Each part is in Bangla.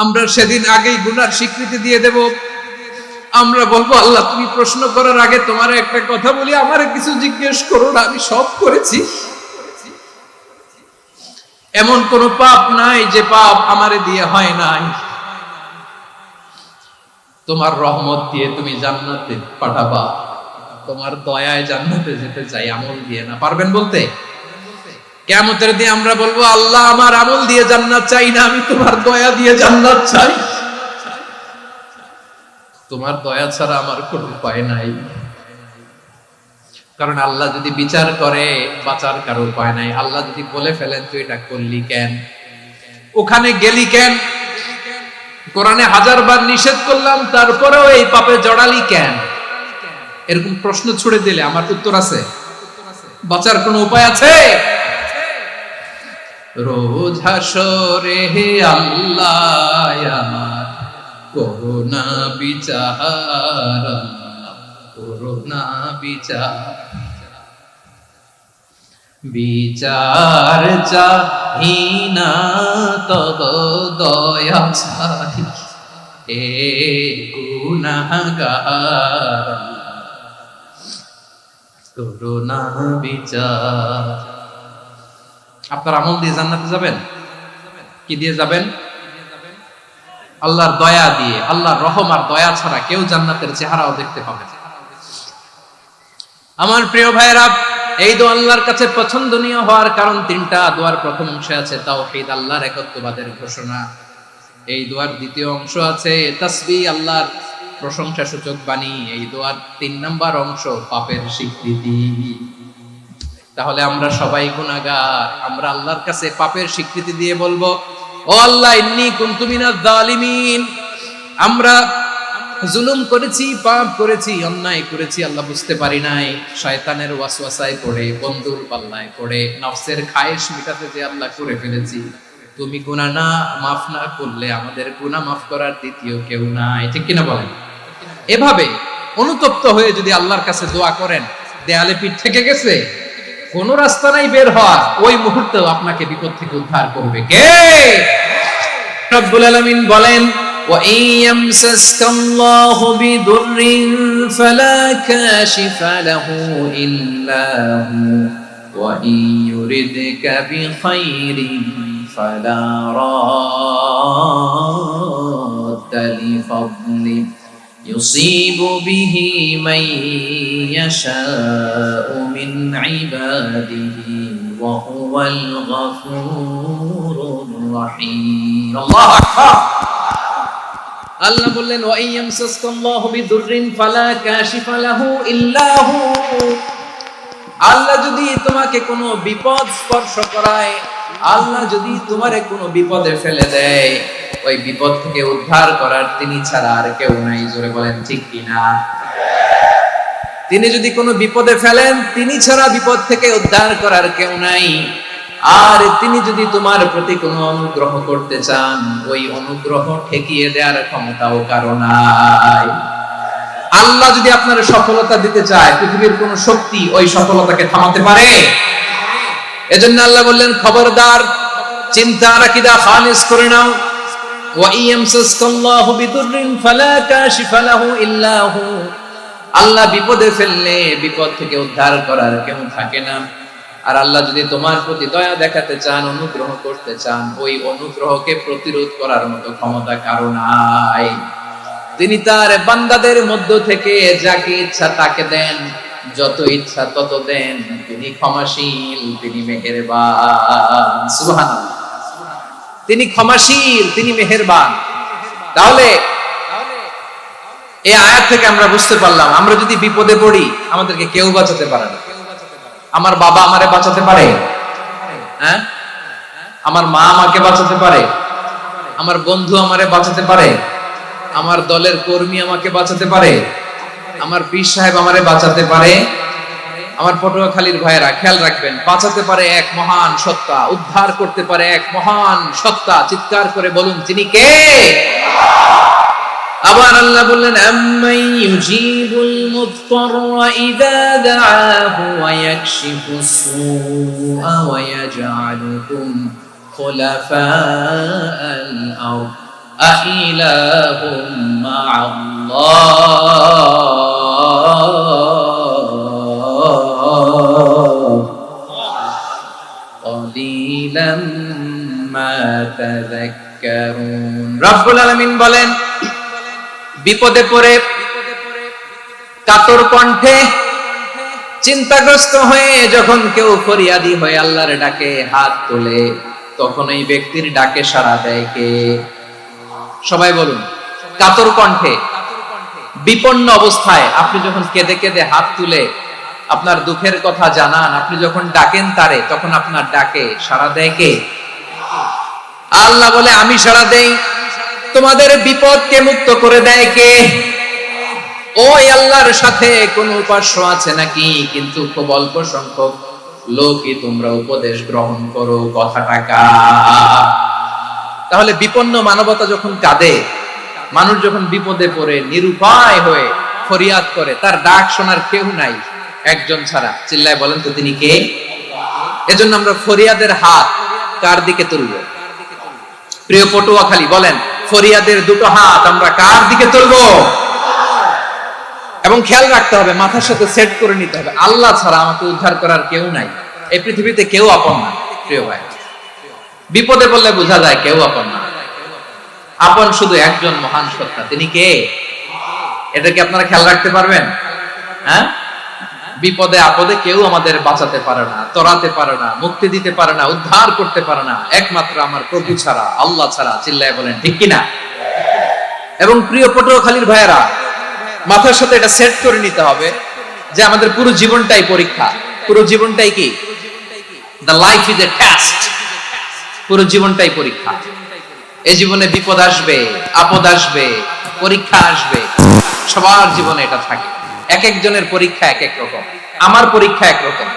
আমরা সেদিন আগেই গুনার স্বীকৃতি দিয়ে দেব। আমরা বলবো, আল্লাহ তুমি প্রশ্ন করার আগে তোমার একটা কথা বলি, আমারে কিছু জিজ্ঞেস করো না, আমি সব করেছি। এমন কোন পাপ নাই যে পাপ আমারে দিয়ে হয় নাই। তোমার রহমত দিয়ে তুমি জান্নাতে পাঠাবা, তোমার দয়ায় জান্নাতে যেতে চাই, আমল দিয়ে না। পারবেন বলতে? কিয়ামতের দিন আমরা বলবো, আল্লাহ আমার আমল দিয়ে জান্নাত চাই না, আমি তোমার দয়া দিয়ে জান্নাত চাই। তোমার দয়া ছাড়া আমার কোনো উপায় নাই। কারণ আল্লাহ যদি বিচার করে, বাঁচার কারো উপায় নাই। আল্লাহ যদি বলে ফেলেন তুই এটা করলি কেন, ওখানে গেলি কেন, কোরআনে 1000 বার নিষেধ করলাম তারপরেও এই পাপে জড়ালি কেন, এরকম প্রশ্ন ছুড়ে দিলে আমার উত্তর আছে? বাঁচার কোনো উপায় আছে? রোজ হাসরে হে আল্লাহ আমার করুণা বিচার, করুণা বিচার, বিচার চাহি না তব দয়া চাহি, হে গুনাহগার করুণা বিচার। আপনার আমল দিয়ে জান্নাতে যাবেন? কি দিয়ে যাবেন? আল্লাহর দয়া দিয়ে। আল্লাহর রহম আর দয়া ছাড়া কেউ জান্নাতের চেহারাও দেখতে পাবে না। আমার প্রিয় ভাইরা, এই দোয়া আল্লাহর কাছে পছন্দনীয় হওয়ার কারণ তিনটা। দোয়ার প্রথম অংশে আছে তাওহীদ, আল্লাহর একত্ববাদের ঘোষণা। এই দোয়ার দ্বিতীয় অংশ আছে তাসবিহ, আল্লাহর প্রশংসা সূচক বাণী। এই দোয়ার 3 নাম্বার অংশ পাপের স্বীকৃতি। তাহলে আমরা সবাই গুনাহগার। আমরা আল্লাহর কাছে পাপের স্বীকৃতি দিয়ে বলবো, ও আল্লাহ ইন্নী কুনতু মিনাজ জালিমিন, আমরা জুলুম করেছি, পাপ করেছি, অন্যায় করেছি, আল্লাহ বুঝতে পারি নাই, শয়তানের ওয়াসওয়াসায় পড়ে, বন্ধুর পাল্লায় পড়ে, নফসের খায়েশ মিটাতে যে আল্লাহ করে ফেলেছি। তুমি গুনাহ না মাফ না করলে আমাদের গুনাহ মাফ করার দ্বিতীয় কেউ নাই। ঠিক কিনা বলেন? এভাবে অনুতপ্ত হয়ে যদি আল্লাহর কাছে দোয়া করেন, দেয়ালে পিঠ থেকে গেছে, কোন রাস্তা নাই বের হওয়ার, ওই মুহূর্তেও আপনাকে বিপদ থেকে উদ্ধার করবে কে? রব্বুল আলামিন বলেন, وَإِن يَمْسَسْكَ اللَّهُ بِضُرٍّ فَلَا كَاشِفَ لَهُ إِلَّا هُوَ وَإِن يُرِدْكَ بِخَيْرٍ فَلَا رَادَّ لِفَضْلِهِ يُصِيبُ بِهِ مَن يَشَاءُ مِنْ عِبَادِهِ وَهُوَ الْغَفُورُ الرَّحِيمُ। আল্লাহু আকবার। আল্লাহ বললেন, ওয়া ইয়ামসাসকাল্লাহু বিদুররিন ফালা কাশিফা লাহু ইল্লা হু। আল্লাহ যদি তোমাকে কোনো বিপদ স্পর্শ করায়, আল্লাহ যদি তোমারে কোনো বিপদে ফেলে দেয়, ওই বিপদ থেকে উদ্ধার করার তিনি ছাড়া আর কেউ নাই। জোরে বলেন ঠিক কিনা? তিনি যদি কোনো বিপদে ফেলেন, তিনি ছাড়া বিপদ থেকে উদ্ধার করার কেউ নাই। আর তিনি যদি তোমার প্রতি কোনো অনুগ্রহ করতে চান, ওই অনুগ্রহ ঠেকিয়ে দেওয়ার ক্ষমতাও কারো নাই। আল্লাহ যদি আপনার সফলতা দিতে চায়, পৃথিবীর কোন শক্তি ওই সফলতাকে থামাতে পারে? এজন্য আল্লাহ বললেন, খবরদার, চিন্তা আর আকীদা খালিস করে নাও। ওয়া ইয়ামসাসকাল্লাহু বিদুররিন ফালা কাশিফা লাহু ইল্লা হু। আল্লাহ বিপদে ফেললে বিপদ থেকে উদ্ধার করার কেউ থাকে না। আর আল্লাহ যদি তোমার প্রতি দয়া দেখাতে চান, অনুগ্রহ করতে চান, ওই অনুগ্রহকে প্রতিরোধ করার মতো ক্ষমতা কারো নাই। তিনি তার বান্দাদের মধ্য থেকে যাকে ইচ্ছা তাকে দেন, যত ইচ্ছা তত দেন। তিনি ক্ষমাশীল, তিনি মেহেরবান। সুবহানাল্লাহ। তিনি ক্ষমাশীল, তিনি মেহেরবান। তাহলে এই আয়াত থেকে আমরা বুঝতে পারলাম, আমরা যদি বিপদে পড়ি আমাদেরকে কেউ বাঁচাতে পারে না। আমার বাবা আমারে বাঁচাতে পারে? হ্যাঁ? আমার মা আমাকে বাঁচাতে পারে? আমার বন্ধু আমারে বাঁচাতে পারে? আমার দলের কর্মী আমাকে বাঁচাতে পারে? আমার পীর সাহেব আমারে বাঁচাতে পারে? আমার পটুয়াখালীর ভাইয়েরা খেয়াল রাখবেন, বাঁচাতে পারে এক মহান সত্তা, উদ্ধার করতে পারে এক মহান সত্তা। চিৎকার করে বলুন, তিনি কে? আবার আল্লাহ বললেন, আম্মান ইউজিবুল মুদতাররা ইযা দাআহু ওয়া ইয়াকশিফুস সুআ ওয়া ইয়াজআলুকুম খুলাফাআল আরদ আইলাহুম মা'আল্লাহ ক্বালিলাম মা তাযাক্কারুন। রব্বুল আলামিন বলেন, বিপদে পড়ে কাতর কণ্ঠে চিন্তাগ্রস্ত হয়ে যখন কেউ ফরিয়াদি হয়ে আল্লাহর ডাকে হাত তোলে, তখন এই ব্যক্তির ডাকে সাড়া দেয় কে? সবাই বলুন। কাতর কণ্ঠে বিপন্ন অবস্থায় আপনি যখন কেঁদে কেঁদে হাত তুলে আপনার দুঃখের কথা জানান, আপনি যখন ডাকেন তারে, তখন আপনার ডাকে সাড়া দেয় কে? আল্লাহ বলে, আমি সাড়া দেই। তোমাদের বিপদকে মুক্ত করে দেয় কে? ওই আল্লাহর সাথে কোন উপাস্য আছে নাকি? কিন্তু খুব অল্প সংখ্যক লোকই তোমরা উপদেশ গ্রহণ করো কথাটা। তাহলে বিপন্ন মানবতা যখন কাঁদে, মানুষ যখন বিপদে পড়ে নিরুপায় হয়ে ফরিয়াদ করে, তার ডাক শোনার কেউ নাই একজন ছাড়া। চিল্লায় বলেন তো তিনি কে? এজন্য আমরা ফরিয়াদের হাত কার দিকে তুলব? প্রিয় পটুয়াখালী বলেন, ফরিয়াদের দুটো হাত আমরা কার দিকে তুলবো? এবং খেয়াল রাখতে হবে, মাথার সাথে সেট করে নিতে হবে, আল্লাহ ছাড়া আমাকে উদ্ধার করার কেউ নাই। এই পৃথিবীতে কেউ আপন না। প্রিয় ভাই, বিপদে বললে বোঝা যায় কেউ আপন না। আপন শুধু একজন মহান সত্তা, তিনি কে? এটা কি আপনারা খেয়াল রাখতে পারবেন? হ্যাঁ, বিপদে আপদে কেউ আমাদের বাঁচাতে পারে না, তরাতে পারে না, মুক্তি দিতে পারে না, উদ্ধার করতে পারে না, একমাত্র আমার প্রভু ছাড়া, আল্লাহ ছাড়া। চিল্লায় বলেন ঠিক কিনা? এবং প্রিয় পটুয়াখালীর ভাইয়েরা, মাথার সাথে এটা সেট করে নিতে হবে যে আমাদের পুরো জীবনটাই পরীক্ষা। পুরো জীবনটাই কি? The life is a test. পুরো জীবনটাই পরীক্ষা। এই জীবনে বিপদ আসবে, আপদ আসবে, পরীক্ষা আসবে, সবার জীবনে এটা থাকে। এক একজনের পরীক্ষা এক এক রকম। আমার পরীক্ষা একরকম,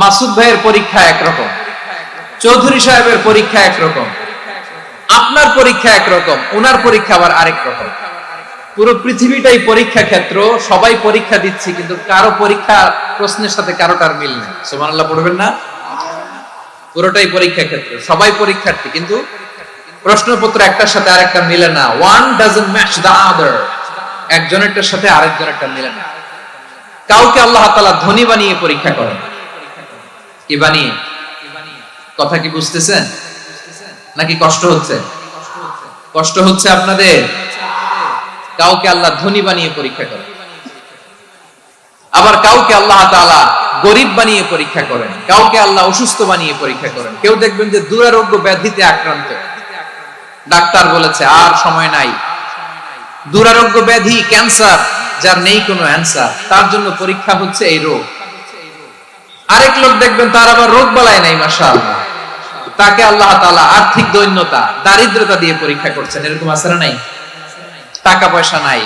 মাসুদ ভাইয়ের পরীক্ষা একরকম, চৌধুরী সাহেবের পরীক্ষা একরকম, আপনার পরীক্ষা একরকম, ওনার পরীক্ষা আবার আরেক রকম। পুরো পৃথিবীটাই পরীক্ষা ক্ষেত্র, সবাই পরীক্ষা দিচ্ছি, কিন্তু কারো পরীক্ষা প্রশ্নের সাথে কারোটার মিল নেই। সুবহানাল্লাহ পড়বেন না? পুরোটাই পরীক্ষা ক্ষেত্র, সবাই পরীক্ষার্থী, কিন্তু প্রশ্নপত্র একটার সাথে আরেকটা মিলে না। one doesn't match the other। একজনেরটার সাথে আরেকজনেরটা মিলে না। কাউকে আল্লাহ তাআলা ধনী বানিয়ে পরীক্ষা করেন। কি বানিয়ে? কথা কি বুঝতেছেন নাকি কষ্ট হচ্ছে? কষ্ট হচ্ছে আপনাদের? কাউকে আল্লাহ ধনী বানিয়ে পরীক্ষা করেন, আবার কাউকে আল্লাহ তাআলা গরিব বানিয়ে পরীক্ষা করেন, কাউকে আল্লাহ অসুস্থ বানিয়ে পরীক্ষা করেন। কেউ দেখবেন যে দুরারোগ্য ব্যাধিতে আক্রান্ত, ডাক্তার বলেছে আর সময় নাই, দুরারোগ্য ব্যাধি, ক্যান্সার, যার নেই কোনো অ্যান্সার, তার জন্য পরীক্ষা হচ্ছে এই রোগ। আরেক লোক দেখবেন তার আবার রোগ বালাই নাই, মাশাআল্লাহ, তাকে আল্লাহ তাআলা আর্থিক দৈন্যতা, দারিদ্রতা দিয়ে পরীক্ষা করছেন। এরকম আছে না নাই? টাকা পয়সা নাই,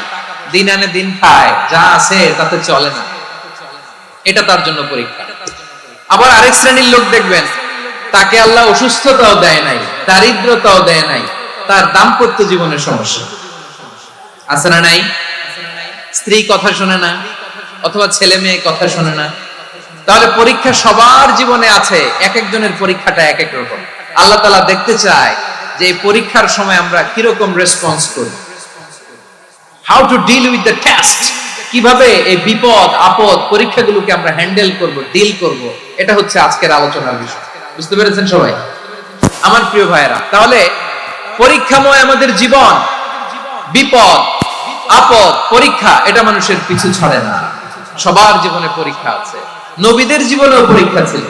দিন আনে দিন খায়, যা আছে তাতে চলে না, এটা তার জন্য পরীক্ষা। আবার আরেক শ্রেণীর লোক দেখবেন তাকে আল্লাহ অসুস্থতাও দেয় নাই, দারিদ্রতাও দেয় নাই, তার দাম্পত্য জীবনের সমস্যা আছে না নাই? স্ত্রী কথা শোনে না, অথবা ছেলে মেয়ে কথা শোনে না। তাহলে পরীক্ষা সবার জীবনে আছে, এক একজনের পরীক্ষাটা এক এক রকম। আল্লাহ তাআলা দেখতে চায় যে এই পরীক্ষার সময় আমরা কিরকম রেসপন্স করি। How to deal with the test, কিভাবে এই বিপদ আপদ পরীক্ষাগুলোকে আমরা হ্যান্ডেল করব, ডিল করব, এটা হচ্ছে আজকের আলোচনার বিষয়। বুঝতে পেরেছেন সবাই আমার প্রিয় ভাইয়েরা? তাহলে পরীক্ষাময় আমাদের জীবন, বিপদ আপদ পরীক্ষা, এটা মানুষের পিছু ছাড়ে না। সবার জীবনে পরীক্ষা আছে, নবীদের জীবনেও পরীক্ষা ছিল।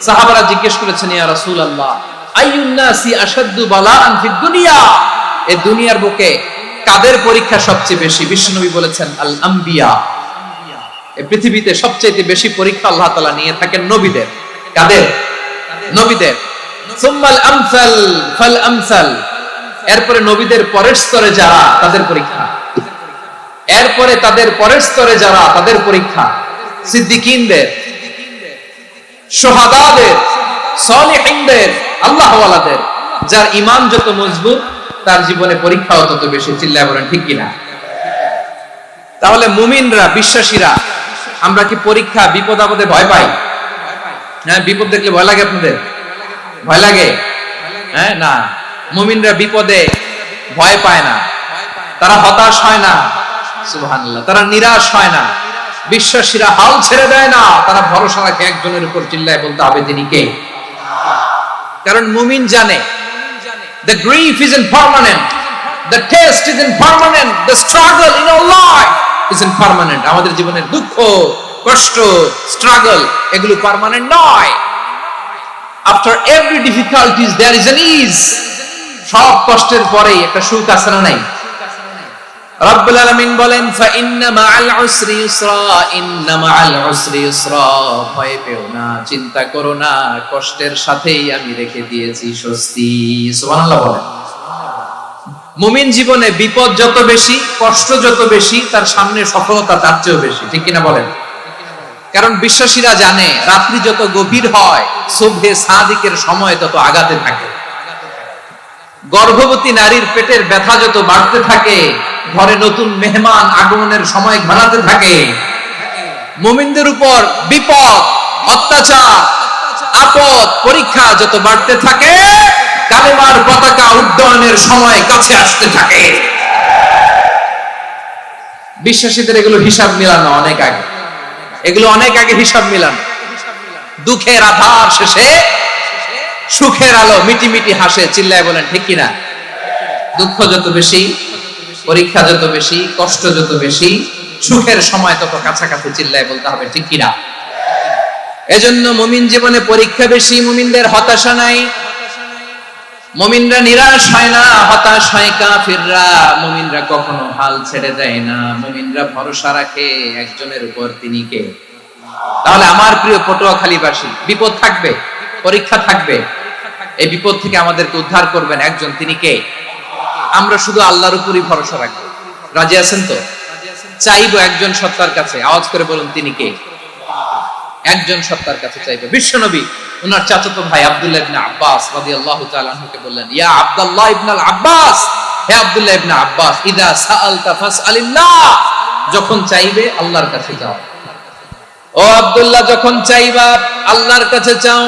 সাহাবারা জিজ্ঞেস করেছেন, ইয়া রাসূলুল্লাহ, আইয়ুন নাসি আশাদ্দু বালাআন ফিদ দুনিয়া, এই দুনিয়ার বুকে কাদের পরীক্ষা সবচেয়ে বেশি? বিশ্বনবী বলেছেন, আল আম্বিয়া। এই পৃথিবীতে সবচেয়ে বেশি পরীক্ষা আল্লাহ তাআলা নিয়ে থাকেন নবীদের। কাদের? নবীদের। সুম্মাল আমসাল ফাল আমসাল, এরপরে নবীদের পরের স্তরে যারা, তাদের পরীক্ষা। এরপরে তাদের পরের স্তরে যারা, তাদের পরীক্ষা। সিদ্দিকীনদের, শুহাদাদের, সালিহিনদের, আল্লাহওয়ালাদের, যার ঈমান যত মজবুত তার জীবনে পরীক্ষাও তত বেশি। চিল্লায় বলেন ঠিক কিনা? তাহলে মুমিনরা, বিশ্বাসীরা, আমরা কি পরীক্ষা বিপদ আপদে ভয় পাই? হ্যাঁ, বিপদ দেখলে ভয় লাগে আপনাদের? ভয় লাগে? হ্যাঁ না, মুমিনরা বিপদে ভয় পায় না, তারা হতাশ হয় না, সুবহানাল্লাহ, তারা নিরাশ হয় না, বিশ্বাসীরা হাল ছেড়ে দেয় না, তারা ভরসা রাখে একজনের উপর, চিল্লায় বলতে হবে তিনি কে। কারণ মুমিন জানে the grief isn't permanent, the test isn't permanent, the struggle in our life isn't permanent. আমাদের জীবনের দুঃখ, কষ্ট, স্ট্রাগল এগুলো পার্মানেন্ট নয়। after every difficulties there is an ease. সব কষ্টের পরেই একটা সুখ আছে না নাই? রব্বুল আলামিন বলেন ফা ইন্না মাআল উসরি ইউসরা, ইন্না মাআল উসরি ইউসরা, ভয় পেও না, চিন্তা করো না, কষ্টের সাথেই আমি রেখে দিয়েছি স্বস্তি। সুবহানাল্লাহ বলেন। মুমিন জীবনে বিপদ যত বেশি, কষ্ট যত বেশি, তার সামনে সফলতা তার চেয়েও বেশি, ঠিক কিনা বলেন? কারণ বিশ্বাসীরা জানে রাত্রি যত গভীর হয়, সুবহে সাদিকের সময় তত আগাতে থাকে। গর্ভবতী নারীর পেটের ব্যথা যত বাড়তে থাকে, ঘরে নতুন মেহমান আগমনের সময় ঘনাতে থাকে। মুমিনদের উপর বিপদ, অত্যাচার, আপদ, পরীক্ষা যত বাড়তে থাকে, কালেমার পতাকা উড্ডয়নের সময় কাছে আসতে থাকে। বিশ্বাসীদের এগুলো হিসাব মিলানো অনেক আগে, এগুলো অনেক আগে হিসাব মিলানো। দুঃখের আধার শেষে সুখের আলো মিটি মিটি হাসে, চিল্লায় বলেন ঠিক কিনা? দুঃখ যত বেশি, পরীক্ষা যত বেশি, কষ্ট যত বেশি, সুখের সময় তত কাছাকাছি, চিল্লায় বলতে হবে ঠিক কিনা? এজন্য মুমিন জীবনে পরীক্ষা বেশি, মুমিনদের হতাশা নাই, মুমিনরা নিরাশ হয় না, হতাশ হয় কাফিররা। মুমিনরা কখনো হাল ছেড়ে দেয় না, মুমিনরা ভরসা রাখে একজনের উপর, তিনি কে? তাহলে আমার প্রিয় পটুয়াখালীবাসী, বিপদ থাকবে, পরীক্ষা থাকবে, এই বিপদ থেকে আমাদেরকে উদ্ধার করবেন একজন, তিনি কে? আমরা শুধু আল্লাহর উপরই ভরসা রাখবো। রাজি আছেন তো? চাইবো একজন সত্তার কাছে, আওয়াজ করে বলুন তিনি কে? একজন সত্তার কাছে চাইবো। বিশ্বনবী ওনার চাচাতো ভাই আব্দুল্লাহ ইবনে আব্বাস রাদিয়াল্লাহু তাআলা আনহুকে বললেন, ইয়া আব্দুল্লাহ ইবনে আব্বাস, হে আব্দুল্লাহ ইবনে আব্বাস, ইযা সাআলতা ফাসআলিল্লাহ, যখন চাইবে আল্লাহর কাছে যাও। ও আব্দুল্লাহ, যখন চাইবা আল্লাহর কাছে চাও।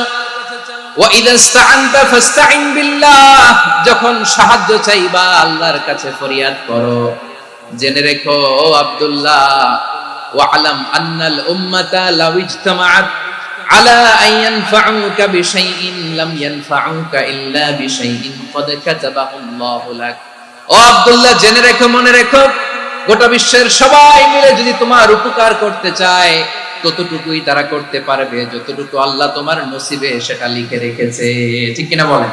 ওয়া ইযা ইসতাআনতা ফাসতাইন বিল্লাহ, যখন সাহায্য চাইবা আল্লাহর কাছে ফরিয়াদ করো। জেনে রেখো ও আব্দুল্লাহ, ওয়া'লাম আন্নাল উম্মাতা লাউ ইজতামাআত আলা আন ইয়ানফাউকা বিশাইইন লাম ইয়ানফাউকা ইল্লা বিশাইইন ক্বাদ কাতাবাহু আল্লাহু লাক। ও আব্দুল্লাহ, জেনে রেখো, মনে রেখো, গোটা বিশ্বের সবাই মিলে যদি তোমার উপকার করতে চায়, ততটুকুই তারা করতে পারবে যতটুকু আল্লাহ তোমার নসিবে সেটা লিখে রেখেছে, ঠিক কিনা বলেন?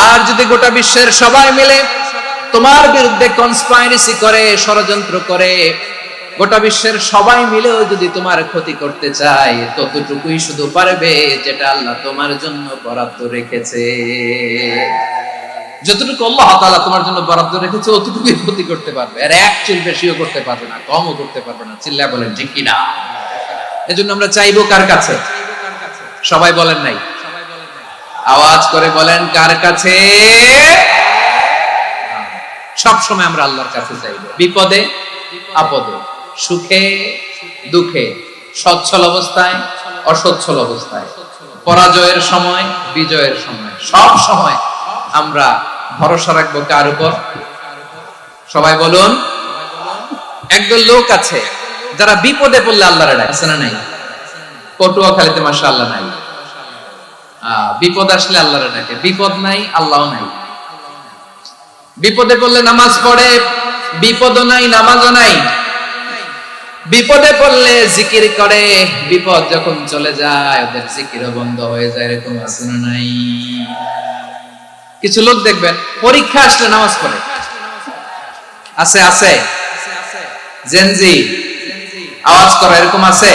আর যদি গোটা বিশ্বের সবাই মিলে তোমার বিরুদ্ধে কনস্পাইরেসি করে, ষড়যন্ত্র করে, গোটা বিশ্বের সবাই মিলেও যদি তোমার ক্ষতি করতে চায়, ততটুকুই শুধু পারবে যেটা আল্লাহ তোমার জন্য বরাদ্দ রেখেছে। যতটুকু আল্লাহ তাআলা তোমার জন্য বরাদ্দ রেখেছে অতটুকুই ক্ষতি করতে পারবে, আর এক চুল বেশিও করতে পারবে না, কমও করতে পারবে না, চিল্লায় বলেন ঠিক কিনা? এজন্য আমরা চাইবো কার কাছে? সবাই বলেন নাই, আওয়াজ করে বলেন কার কাছে? সব সময় আমরা আল্লাহর কাছে চাইবো, বিপদে আপদে, সুখে দুঃখে, সচ্ছল অবস্থায় অসচ্ছল অবস্থায়, পরাজয়ের সময় বিজয়ের সময়, সব সময় আমরা ভরসা রাখবো কার উপর? সবাই বলুন। একদল লোক আছে যারা বিপদে পড়লে আল্লাহর ডাকে, আছে না নাই? পটুয়াখালীতে মাশাআল্লাহ নাই, বিপদ আসলে আল্লাহর ডাকে, বিপদ নাই আল্লাহও নাই। বিপদে পড়লে নামাজ পড়ে, বিপদও নাই নামাজও নাই। বিপদে পড়লে জিকির করে, বিপদ যখন চলে যায় ওদের জিকিরও বন্ধ হয়ে যায়, এরকম আছে না নাই? কিছু লোক দেখবেন পরীক্ষা আসলে নামাজ পড়ে, আছে আছে, জেনজি আওয়াজ করে, এরকম আছে?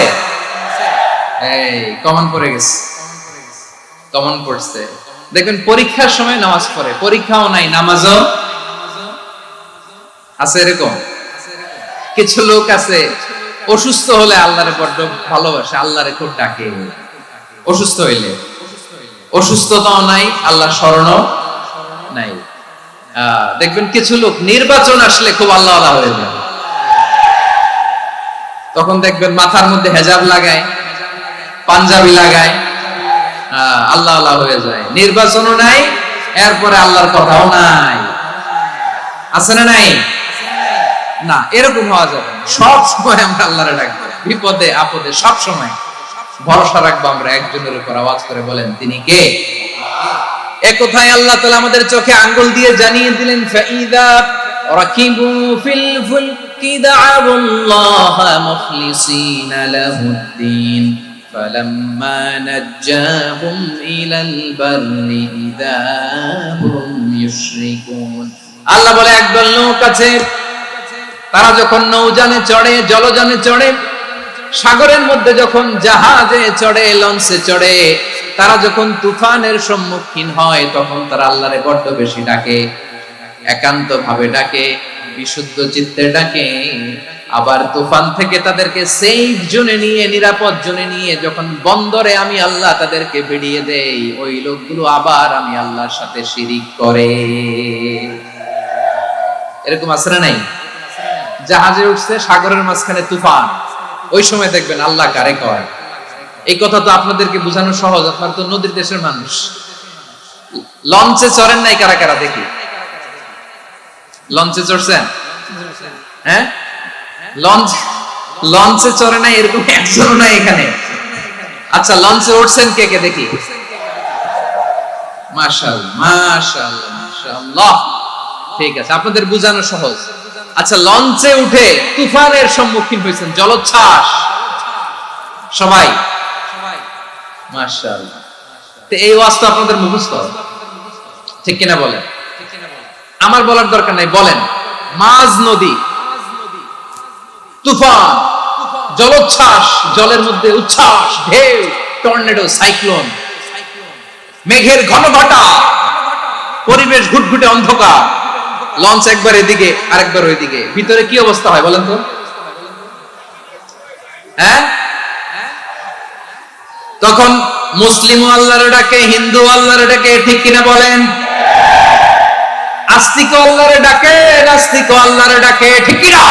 এই কমন পড়ে গেছে, কমন পড়ছে। দেখবেন পরীক্ষার সময় নামাজ পড়ে, পরীক্ষাও নাই নামাজও আছে, এরকম। কিছু লোক আছে অসুস্থ হলে আল্লাহরে বড্ড ভালোবাসে, আল্লাহরে খুব ডাকে, অসুস্থ হইলে। অসুস্থতাও নাই, আল্লাহর স্মরণও নাই। দেখবেন কিছু লোক নির্বাচন আসলে খুব আল্লাহওয়ালা হয়ে যায়, তখন দেখবেন মাথার মধ্যে হেজাব লাগায়, পাঞ্জাবি লাগায়, আল্লাহওয়ালা হয়ে যায়। নির্বাচনও নাই, এরপরে আল্লাহর কথাও নাই। আছে না নাই? না, এরকম হওয়া যাবে না। সব সময় আমরা আল্লাহরে ডাকবো, বিপদে আপদে সব সময় ভরসা রাখবো আমরা একজনের উপর। আওয়াজ করে বলেন, তিনি কে? একথায় আল্লাহ তাআলা আমাদের চোখে আঙ্গুল দিয়ে জানিয়ে দিলেন, ফাইদা রাকিবু ফিল ফুলকি দা'আউল্লাহ মুখলিসিনা লাহুদ্দিন ফালাম্মা নাজ্জাহুম ইলাল বাররি ইযা হুম ইউশরিকুন। আল্লাহ বলে, একদল লোক আছে, তারা যখন নৌযানে চড়ে, জলযানে চড়ে, সাগরের মধ্যে যখন জাহাজে চড়ে, লঞ্চে চড়ে, তারা যখন তুফানের সম্মুখীন হয়, তখন তারা আল্লাহরে বড্ড বেশি ডাকে, একান্ত ভাবে ডাকে, বিশুদ্ধ চিত্তে ডাকে। আবার তুফান থেকে তাদেরকে সেফ জোনে নিয়ে, নিরাপদ জোনে নিয়ে যখন বন্দরে আমি আল্লাহ তাদেরকে ভিড়িয়ে দেই, ওই লোকগুলো আবার আমি আল্লাহর সাথে শিরিক করে। এরকম আছে না নাই? জাহাজে উঠছে, সাগরের মাঝখানে তুফান, ওই সময় দেখবেন আল্লাহ কারে কয়। এই কথা তো আপনাদেরকে বোঝানো সহজ, আপনারা তো নদীর দেশের মানুষ। লঞ্চে চড়েন নাই কারা কারা? দেখি, লঞ্চে চড়ছেন? হ্যাঁ, লঞ্চে চড়ে নাই এরকম একজন নাই এখানে। আচ্ছা, লঞ্চে উঠছেন কে কে? দেখি। মাশাআল্লাহ, মাশাআল্লাহ, মাশাআল্লাহ। ঠিক আছে, আপনাদের বোঝানো সহজ। আচ্ছা, লঞ্চে উঠে তুফানের সম্মুখীন হয়েছেন, জলোচ্ছ্বাস, সবাই? মাশাআল্লাহ। তো এই ওয়াজ তো আপনাদের মুখস্থ, ঠিক কিনা বলেন? আমার বলার দরকার নাই, বলেন। মাঝ নদী, তুফান, জলোচ্ছ্বাস, জলের মধ্যে উচ্ছ্বাস, ঢেউ, টর্নেডো, সাইক্লোন, মেঘের ঘনঘটা, পরিবেশ ঘুটঘুটে অন্ধকার, লঞ্চ একবার এদিকে আরেকবার ওইদিকে, ভিতরে কি অবস্থা হয় বলেন তো? হ্যাঁ, তখন মুসলিম আল্লাহর ডাকে, হিন্দু আল্লাহর ডাকে, ঠিক কিনা বলেন? আস্তিক আল্লাহর ডাকে, নাস্তিক আল্লাহর ডাকে, ঠিক কিনা?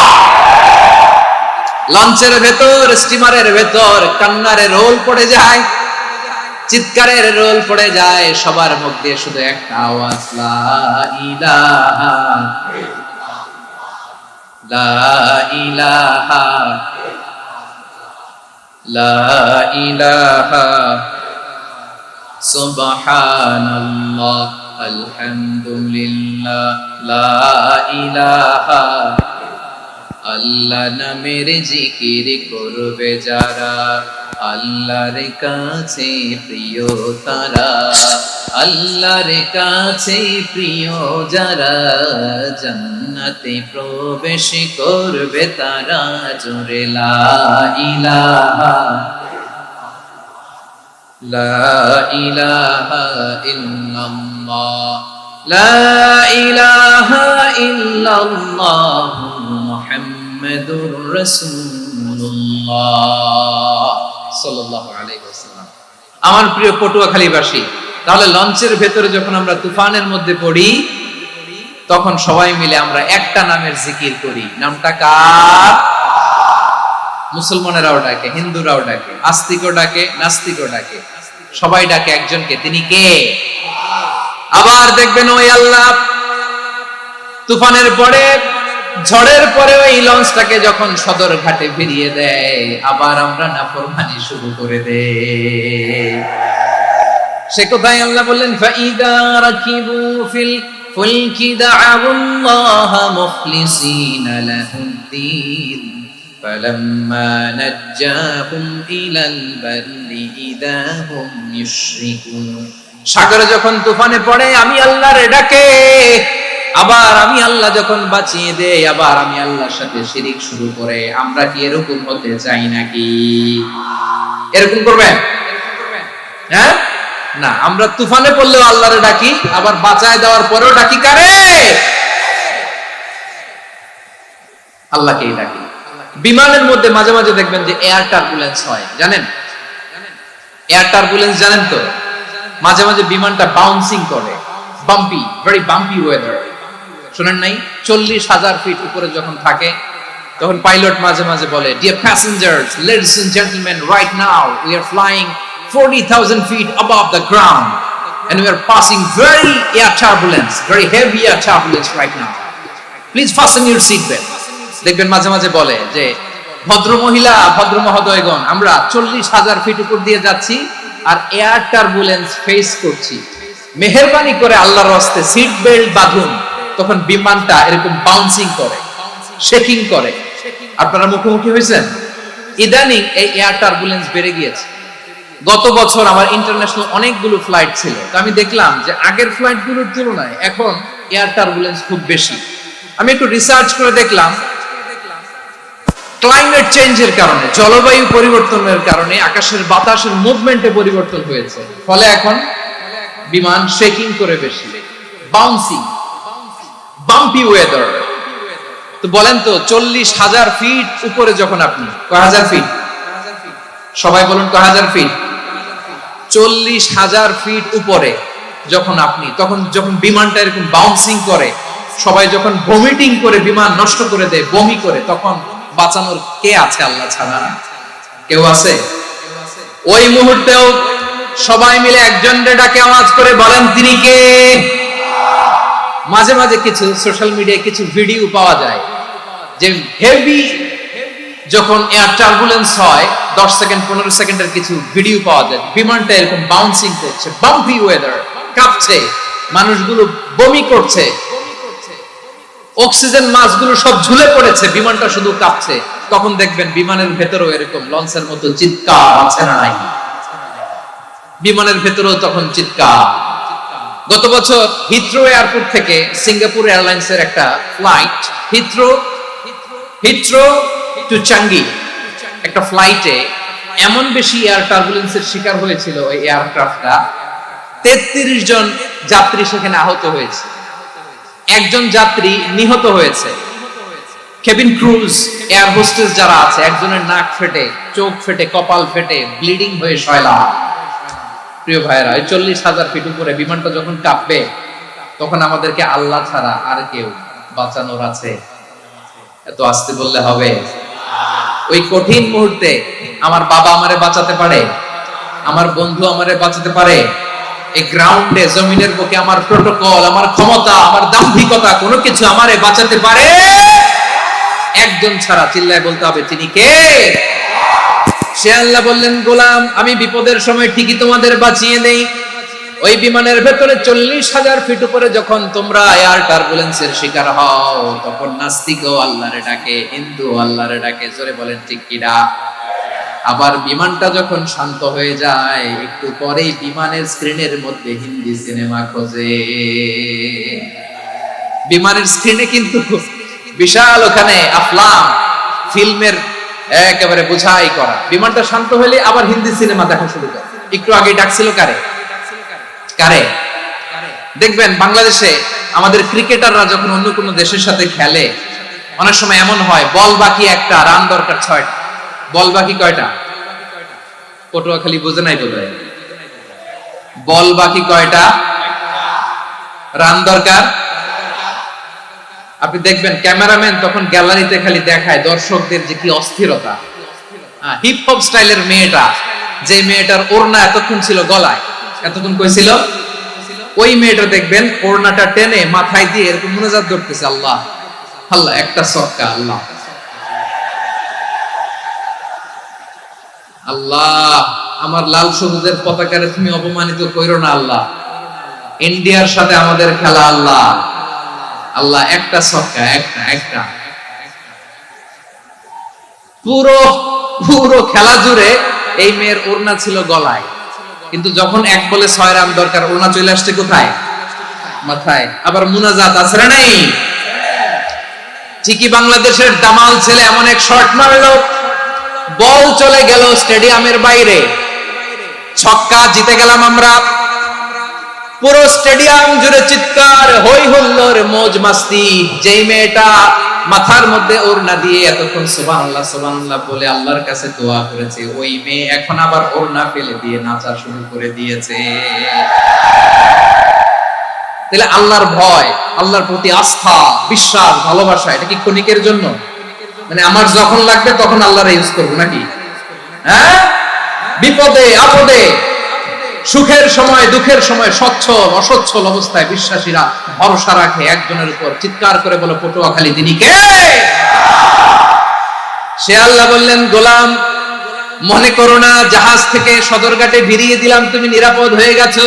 লঞ্চের ভেতর, স্টিমারের ভেতর কান্নারে রোল পড়ে যায়, চিৎকারের রোল পড়ে যায়, সবার মুখ দিয়ে শুধু একটা আওয়াজ, লা ইলাহা, লা ইলাহা, লা ইলাহা, সুবহানাল্লাহ, আলহামদুলিল্লাহ, লা ইলাহা। আল্লাহ নামের জিকির করবে যারা, আল্লাহর কাছে প্রিয় তারা, আল্লাহর কাছে প্রিয় যারা, জান্নাতে প্রবেশ করবে তারা, জোরে লা ইলাহা, লা ইলাহা ইল্লাল্লাহ, লা ইলাহা ইল্লাল্লাহ, মুহাম্মাদুর রাসূলুল্লাহ সাল্লাল্লাহু আলাইহি ওয়াসাল্লাম। আমার প্রিয় পটুয়াখালীবাসী, তাহলে লঞ্চের ভেতরে যখন আমরা তুফানের মধ্যে পড়ি, তখন সবাই মিলে আমরা একটা নামের জিকির করি। নামটা কার? মুসলমানেরাও ডাকে, হিন্দুরাও ডাকে, আস্তিকও ডাকে, নাস্তিকও ডাকে, সবাই ডাকে একজনকে। তিনি কে? আবার দেখবেন ওই আল্লাহ তুফানের পরে, ঝড়ের পরে ওই লঞ্চটাকে যখন সদর ঘাটে ফিরিয়ে দেয়, আবার আমরা নাফরমানি শুরু করে দেই। সে কোথায় আল্লাহ বললেন, ফাইদা রাকিবু ফিল ফুলকি দা'আউল্লাহ মুখলিসিনা লাহুদ্দিন ফালাম্মা নাজ্জাহুম ইলাল বাররি ইযা হুম ইউশরিকুন। সাগরে যখন তুফানে পড়ে আমি আল্লাহরে ডাকে, আবার আমি আল্লাহ যখন বাঁচিয়ে দেই, আবার আমি আল্লাহর সাথে শিরিক শুরু করে। আমরা কি এরকম হতে চাই নাকি? এরকম করবেন? হ্যাঁ, না। আমরা তুফানে পড়লেও আল্লাহরে ডাকি, আবার বাঁচায় দেওয়ার পরেও ডাকি কারে? আল্লাহকেই ডাকি। বিমানের মধ্যে মাঝে মাঝে দেখবেন যে এয়ার টার্বুলেন্স হয়, জানেন? এয়ার টার্বুলেন্স জানেন তো? মাঝে মাঝে বিমানটা বাউন্সিং করে, বাম্পি, ভেরি বাম্পি ওয়েদার। শুনেন নাই? 40,000 ফিট উপরে যখন থাকে, তখন পাইলট মাঝে মাঝে বলে, dear passengers, ladies and gentleman, right now we are flying 40,000 feet above the ground and we are passing very air turbulence, very heavy air turbulence right now. Please fasten your seat belt. দেখবেন মাঝে মাঝে বলে যে ভদ্র মহিলা, ভদ্র মহোদয়গণ, আমরা 40,000 ফিট উপর দিয়ে যাচ্ছি আর এয়ার টার্বুলেন্স ফেস করছি, মেহেরবানি করে আল্লাহর রাস্তে সিট বেল্ট বাঁধুন। তখন বিমানটা এরকম বাউন্সিং করে, শেকিং করে। আপনারা মুখোমুখি হয়েছেন? ইদানিং এই এয়ার টার্বুলেন্স বেড়ে গিয়েছে। গত বছর আমার ইন্টারন্যাশনাল অনেকগুলো ফ্লাইট ছিল, তো আমি দেখলাম যে আগের ফ্লাইটগুলোর তুলনায় এখন এয়ার টার্বুলেন্স খুব বেশি। আমি একটু রিসার্চ করে দেখলাম ক্লাইমেট চেঞ্জের কারণে, জলবায়ু পরিবর্তনের কারণে আকাশের বাতাসের মুভমেন্টে পরিবর্তন হয়েছে, ফলে এখন বিমান শেকিং করে বেশি, বাউন্সিং, বাম্পি ওয়েদার। তো বলেন তো 40,000 ফিট উপরে যখন আপনি, কয় হাজার ফিট, সবাই বলুন কয় হাজার ফিট, 40,000 ফিট উপরে যখন আপনি, তখন যখন বিমানটা এরকম বাউন্সিং করে, সবাই যখন ভমিটিং করে বিমান নষ্ট করে দেয়, বমি করে, তখন বাঁচানোর কে আছে আল্লাহ ছাড়া? কেউ আছে? ওই মুহূর্তেও সবাই মিলে একজনকে ডাকে আওয়াজ করে বলেন তিনি কে? মাঝে মাঝে কিছু সোশ্যাল মিডিয়ায় কিছু ভিডিও পাওয়া যায় যে হেভি যখন এয়ার টার্বুলেন্স হয় 10 সেকেন্ড 15 সেকেন্ডের কিছু ভিডিও পাওয়া যায়, বিমানটা এরকম বাউন্সিং করছে, বাম্পি ওয়েদার, কাঁপছে, মানুষগুলো বমি করছে, অক্সিজেন মাস্কগুলো সব ঝুলে পড়েছে, বিমানটা শুধু কাঁপছে। তখন দেখবেন বিমানের ভেতরেও এরকম লঞ্চের মতো চিৎকার আছে না নাই? বিমানের ভেতরেও তখন চিৎকার। গত বছর হিথ্রো এয়ারপোর্ট থেকে সিঙ্গাপুর এয়ারলাইন্সের একটা ফ্লাইট, হিথ্রো টু চাঙ্গি, একটা ফ্লাইটে এমন বেশি এয়ার টার্বুলেন্সের শিকার হয়েছিল ওই এয়ারক্রাফটটা, 33 জন যাত্রী সেখানে আহত হয়েছে, একজন যাত্রী নিহত হয়েছে। কেবিন ক্রুজ, এয়ার হোস্টেস যারা আছে, একজনের নাক ফেটে, চোখ ফেটে, কপাল ফেটে, ব্লিডিং হয়ে শয়লা। প্রিয় ভাইরা, 40,000 ফিট উপরে বিমানটা যখন কাঁপবে, তখন আমাদেরকে আল্লাহ ছাড়া আর কেউ বাঁচানোর আছে? এত আস্তে বললে হবে? ওই কঠিন মুহূর্তে আমার বাবা আমারে বাঁচাতে পারে, আমার বন্ধু আমারে বাঁচাতে পারে। এই গ্রাউন্ডে, জমিনের বুকে আমার প্রোটোকল, আমার ক্ষমতা, আমার দাম্ভিকতা কোনো কিছু আমারে বাঁচাতে পারে? একজন ছাড়া, চিল্লায় বলতে হবে তিনি কে? সে আল্লাহ বললেন, গোলাম আমি বিপদের সময় ঠিকই তোমাদের বাঁচিয়ে দেই। ওই বিমানের ভেতরে 40,000 ফিট উপরে যখন তোমরা এয়ার টার্বুলেন্সের শিকার হও, তখন নাস্তিকও আল্লাহরে ডাকে, হিন্দু আল্লাহরে ডাকে। জোরে বলেন ঠিক কিনা? আবার বিমানটা যখন শান্ত হয়ে যায়, একটু পরেই বিমানের স্ক্রিনের মধ্যে হিন্দি সিনেমা খোঁজে। বিমানের স্ক্রিনে কিন্তু বিশাল ওখানে আফলাম ফিল্মের একেবারে বোঝাই করা। বিমানটা শান্ত হলে আবার হিন্দি সিনেমা দেখা শুরু করে। একটু আগে ডাকছিল কারে? দেখবেন বাংলাদেশে আমাদের ক্রিকেটাররা যখন অন্য কোনো দেশের সাথে খেলে, অনেক সময় এমন হয় বল বাকি একটা, রান দরকার 6টা। বল বাকি কয়টা? পটুয়াখালী বুঝে নাই বোধহয়। বল বাকি কয়টা, রান দরকার। আপনি দেখবেন ক্যামেরাম্যান তখন গ্যালারিতে খালি দেখায় দর্শকদের যে কি অস্থিরতা। হিপ হপ স্টাইলের মেয়েটা, যে মেয়েটার ওড়না এতক্ষণ ছিল গলায়, এতক্ষণ কই ছিল, ওই মেয়েটা দেখবেন ওড়নাটা টেনে মাথায় দিয়ে এরকম মুনাজাত করতেছে, আল্লাহ আল্লাহ, একটা সক্কা, আল্লাহ আল্লাহ, আমার লাল সবুজের পতাকারে তুমি অপমানিত কইরো না আল্লাহ, ইন্ডিয়ার সাথে আমাদের খেলা আল্লাহ আল্লাহ, একটা সক্কা, একটা। পুরো খেলা জুড়ে এই মেয়ের ওড়না ছিল গলায়, কিন্তু যখন 1 বলে 6 রান দরকার, ওড়না চলে আসছে কোথায়? মাথায়। আবার মুনাজাত আছে না নাই? ঠিকই বাংলাদেশের দামাল ছেলে এমন এক শট মারলো, বল চলে গেল স্টেডিয়ামের বাইরে, ছক্কা, জিতে গেলাম আমরা। পুরো স্টেডিয়াম জুড়ে চিৎকার, হই হুল্লোড়, মौज মাস্তি। যেই মেয়েটা মাথার মধ্যে ওড়না দিয়ে এতক্ষণ সুবহানাল্লাহ সুবহানাল্লাহ বলে আল্লাহর কাছে দোয়া করেছে, ওই মেয়ে এখন আবার ওড়না ফেলে দিয়ে নাচা শুরু করে দিয়েছে। তাহলে আল্লাহর ভয়, আল্লাহর প্রতি আস্থা, বিশ্বাস, ভালোবাসা, এটা কি ক্ষণিকের জন্য? মানে আমার যখন লাগবে তখন আল্লাহর ইউজ করব নাকি? হ্যাঁ, বিপদে আপদে সুখের সময় দুঃখের সময় সচ্ছল অসচ্ছল অবস্থায় বিশ্বাসীরা ভরসা রাখে একজনের উপর। চিৎকার করে বলো পটুয়াখালী তিনি কে? সে আল্লাহ বললেন, গোলাম মনে করো না জাহাজ থেকে সদরঘাটে ভিড়িয়ে দিলাম তুমি নিরাপদ হয়ে গেছো।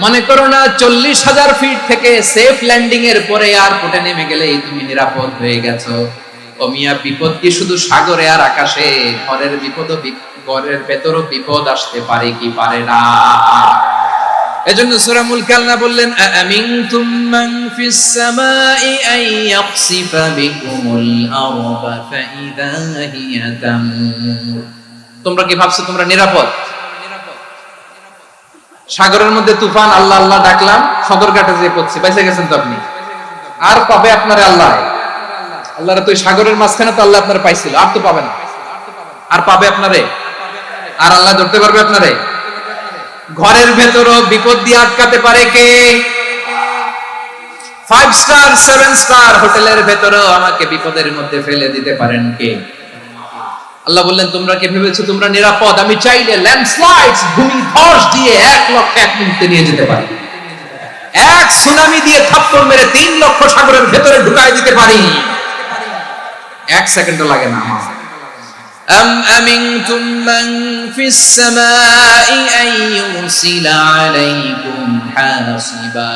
মনে করো না 40,000 ফিট থেকে সেফ ল্যান্ডিং এর পরে এয়ারপোর্টে নেমে গেলেই তুমি নিরাপদ হয়ে গেছো। ও মিয়া, বিপদ কি শুধু সাগরে আর আকাশে? ঘরের বিপদও, ঘরের ভেতরও বিপদ আসতে পারে কি পারে না? এজন্য সূরা মুলকে আল্লাহ বললেন, আমিনতুম মান ফিস সামাই আন ইয়াখসিফা বিকুমুল আরদা ফাইদা হিয়া তামুর। তোমরা কি ভাবছো তোমরা নিরাপদ? সাগরের মধ্যে তুফান, আল্লাহ আল্লাহ ডাকলাম, সদরঘাটে যেয়ে পড়ছি, বেঁচে গেছেন তো আপনি। আর পাবে আপনারে আল্লাহ? আল্লাহর তো সাগরের মাঝখানে তো আল্লাহ আপনারে পাইছিল, আর তো পাবে না। আর পাবে আপনারে? আর আল্লাহ ধরতে পারবে আপনারে? ঘরের ভেতরও বিপদ দিয়ে আটকাতে পারে কে? 5 স্টার 7 স্টার হোটেলের ভেতরও আমাকে বিপদের মধ্যে ফেলে দিতে পারেন কে? আল্লাহ বললেন, তোমরা কি ভেবেছো তোমরা নিরাপদ? আমি চাইলে ল্যান্ডস্লাইডস, ভূমিধস দিয়ে 1 লক্ষ 1 মিনিটে নিয়ে যেতে পারি। এক সুনামি দিয়ে থাপ্পড় মেরে 3 লক্ষ সাগরের ভেতরে ঢুকাই দিতে পারি। 1 সেকেন্ডও লাগে না আমার। أم أمنتم من في السماء أن يرسل عليكم حاصبا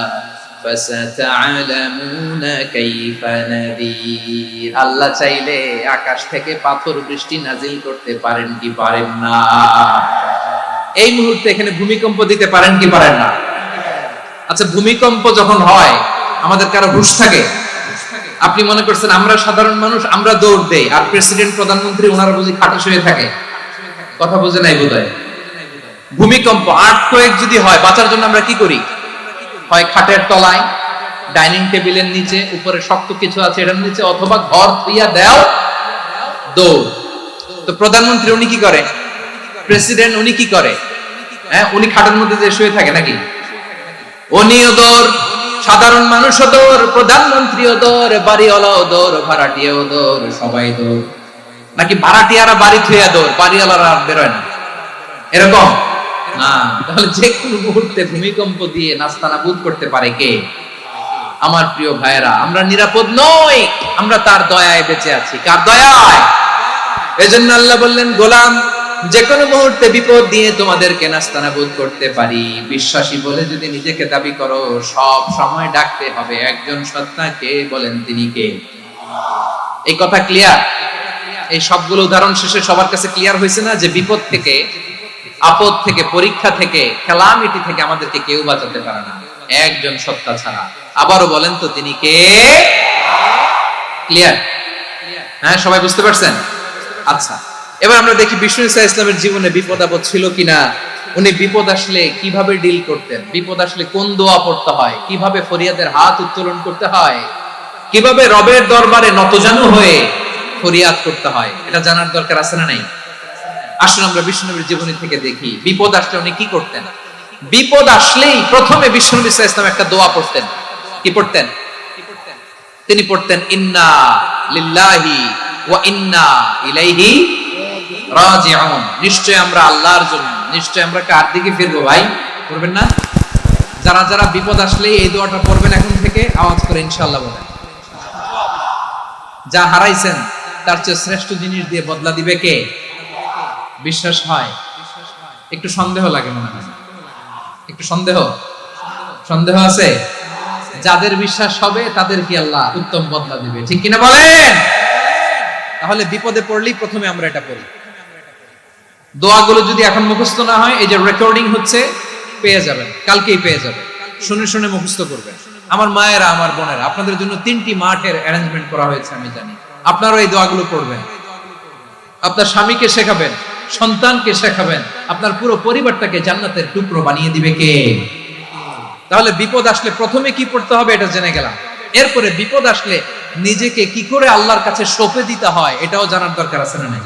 فستعلمون كيف نذير। আল্লাহ চাইলে আকাশ থেকে পাথর বৃষ্টি নাজিল করতে পারেন কি পারেন না? এই মুহূর্তে এখানে ভূমিকম্প দিতে পারেন কি পারেন না? আচ্ছা, ভূমিকম্প যখন হয় আমাদের কারো হুঁশ থাকে? আপনি মনে করছেন আমরা সাধারণ মানুষ, আমরা দৌড় দেই, আর প্রেসিডেন্ট প্রধানমন্ত্রী ওনারা বুঝি খাটে শুয়ে থাকে? কথা বুঝে নাই বোধহয়। ভূমিকম্প, আর্থকোয়েক যদি হয়, বাঁচার জন্য আমরা কি করি? হয় খাটের তলায়, ডাইনিং টেবিলের নিচে, উপরে শক্ত কিছু আছে এটার নিচে, অথবা ঘর থুইয়া দাও দৌড়। তো প্রধানমন্ত্রী উনি কি করে? প্রেসিডেন্ট উনি কি করে? হ্যাঁ, উনি খাটের মধ্যে যে শুয়ে থাকে নাকি? উনিও দৌড়, সাধারণ মানুষও দৌড়, প্রধানমন্ত্রীও দৌড়, বাড়িওয়ালাও দৌড়, ভাড়াটিয়াও দৌড়, সবাই দৌড়। নাকি ভাড়াটিয়ারা বাড়ি থুইয়া দৌড়, বাড়িওয়ালারা বেরোয় না? এরকম না। তাহলে যে কোনো মুহূর্তে ভূমিকম্প দিয়ে নাস্তানাবুদ করতে পারে কে? আমার প্রিয় ভাইয়েরা, আমরা নিরাপদ নই, আমরা তার দয়ায় বেঁচে আছি। কার দয়ায়? এজন্য আল্লাহ বললেন, গোলাম যে কোনো মুহূর্তে বিপদ দিয়ে তোমাদেরকে নাস্তানাবুদ করতে পারি। বিশ্বাসী বলে যদি নিজেকে দাবি করো, সব সময় ডাকতে হবে একজন সত্তা, কে? বলেন তিনি কে? এই কথা ক্লিয়ার? এই সবগুলো উদাহরণ শেষে সবার কাছে ক্লিয়ার হয়েছে না যে বিপদ থেকে, আপদ থেকে, পরীক্ষা থেকে, ক্যালামিটি থেকে আমাদেরকে কেউ বাঁচাতে পারে না একজন সত্তা ছাড়া। আবারও বলেন তো তিনি কে? ক্লিয়ার? হ্যাঁ, সবাই বুঝতে পারছেন? আচ্ছা, এবার আমরা দেখি বিষ্ণু ঈসা ইসলামের জীবনে বিপদ আপদ ছিল কিনা। উনি বিপদ আসলে কিভাবে ডিল করতেন, বিপদ আসলে কোন দোয়া পড়তে হয়, কিভাবে ফরিয়াদের হাত উত্তোলন করতে হয়, কিভাবে রবের দরবারে নতজানু হয়ে ফরিয়াদ করতে হয়, এটা জানার দরকার আছে না নাই? আসুন আমরা বিষ্ণুনবীর জীবনী থেকে দেখি বিপদ আসলে উনি কি করতেন। বিপদ আসলেই প্রথমে বিষ্ণু ঈসা ইসলাম একটা দোয়া পড়তেন। কি পড়তেন? তিনি পড়তেন, ইন্না লিল্লাহি ওয়া ইন্না ইলাইহি রাজিউন। নিশ্চয় আমরা আল্লাহর জন্য, নিশ্চয় আমরা কার দিকে ফিরবো? ভাই পড়বেন না? যারা যারা বিপদ আসলে এই দোয়াটা পড়বেন এখন থেকে, আওয়াজ করে ইনশাআল্লাহ বলেন। যা হারাইছেন তার চেয়ে শ্রেষ্ঠ জিনিস দিয়ে বদলা দিবে কে? বিশ্বাস হয়? একটু সন্দেহ লাগে মনে হয়, একটু সন্দেহ সন্দেহ আছে? যাদের বিশ্বাস হবে তাদের কি আল্লাহ উত্তম বদলা দিবে, ঠিক কিনা বলেন? তাহলে বিপদে পড়লেই প্রথমে আমরা এটা পড়ি। দোয়াগুলো যদি এখন মুখস্থ না হয়, এই যে রেকর্ডিং হচ্ছে, পেয়ে যাবেন, কালকেই পেয়ে যাবেন। শুনে শুনে মুখস্থ করবেন। আমার মায়েরা, আমার বোনেরা, আপনাদের জন্য 3টি মাঠের অ্যারেঞ্জমেন্ট করা হয়েছে, আমি জানি। আপনারাও এই দোয়াগুলো পড়বেন, আপনার স্বামীকে শেখাবেন, সন্তানকে শেখাবেন, আপনার পুরো পরিবারটাকে জান্নাতের টুকরো বানিয়ে দিবে কে? তাহলে বিপদ আসলে প্রথমে কি পড়তে হবে এটা জেনে গেলাম। এরপরে বিপদ আসলে নিজেকে কি করে আল্লাহর কাছে সঁপে দিতে হয় এটাও জানার দরকার আছে না নাই?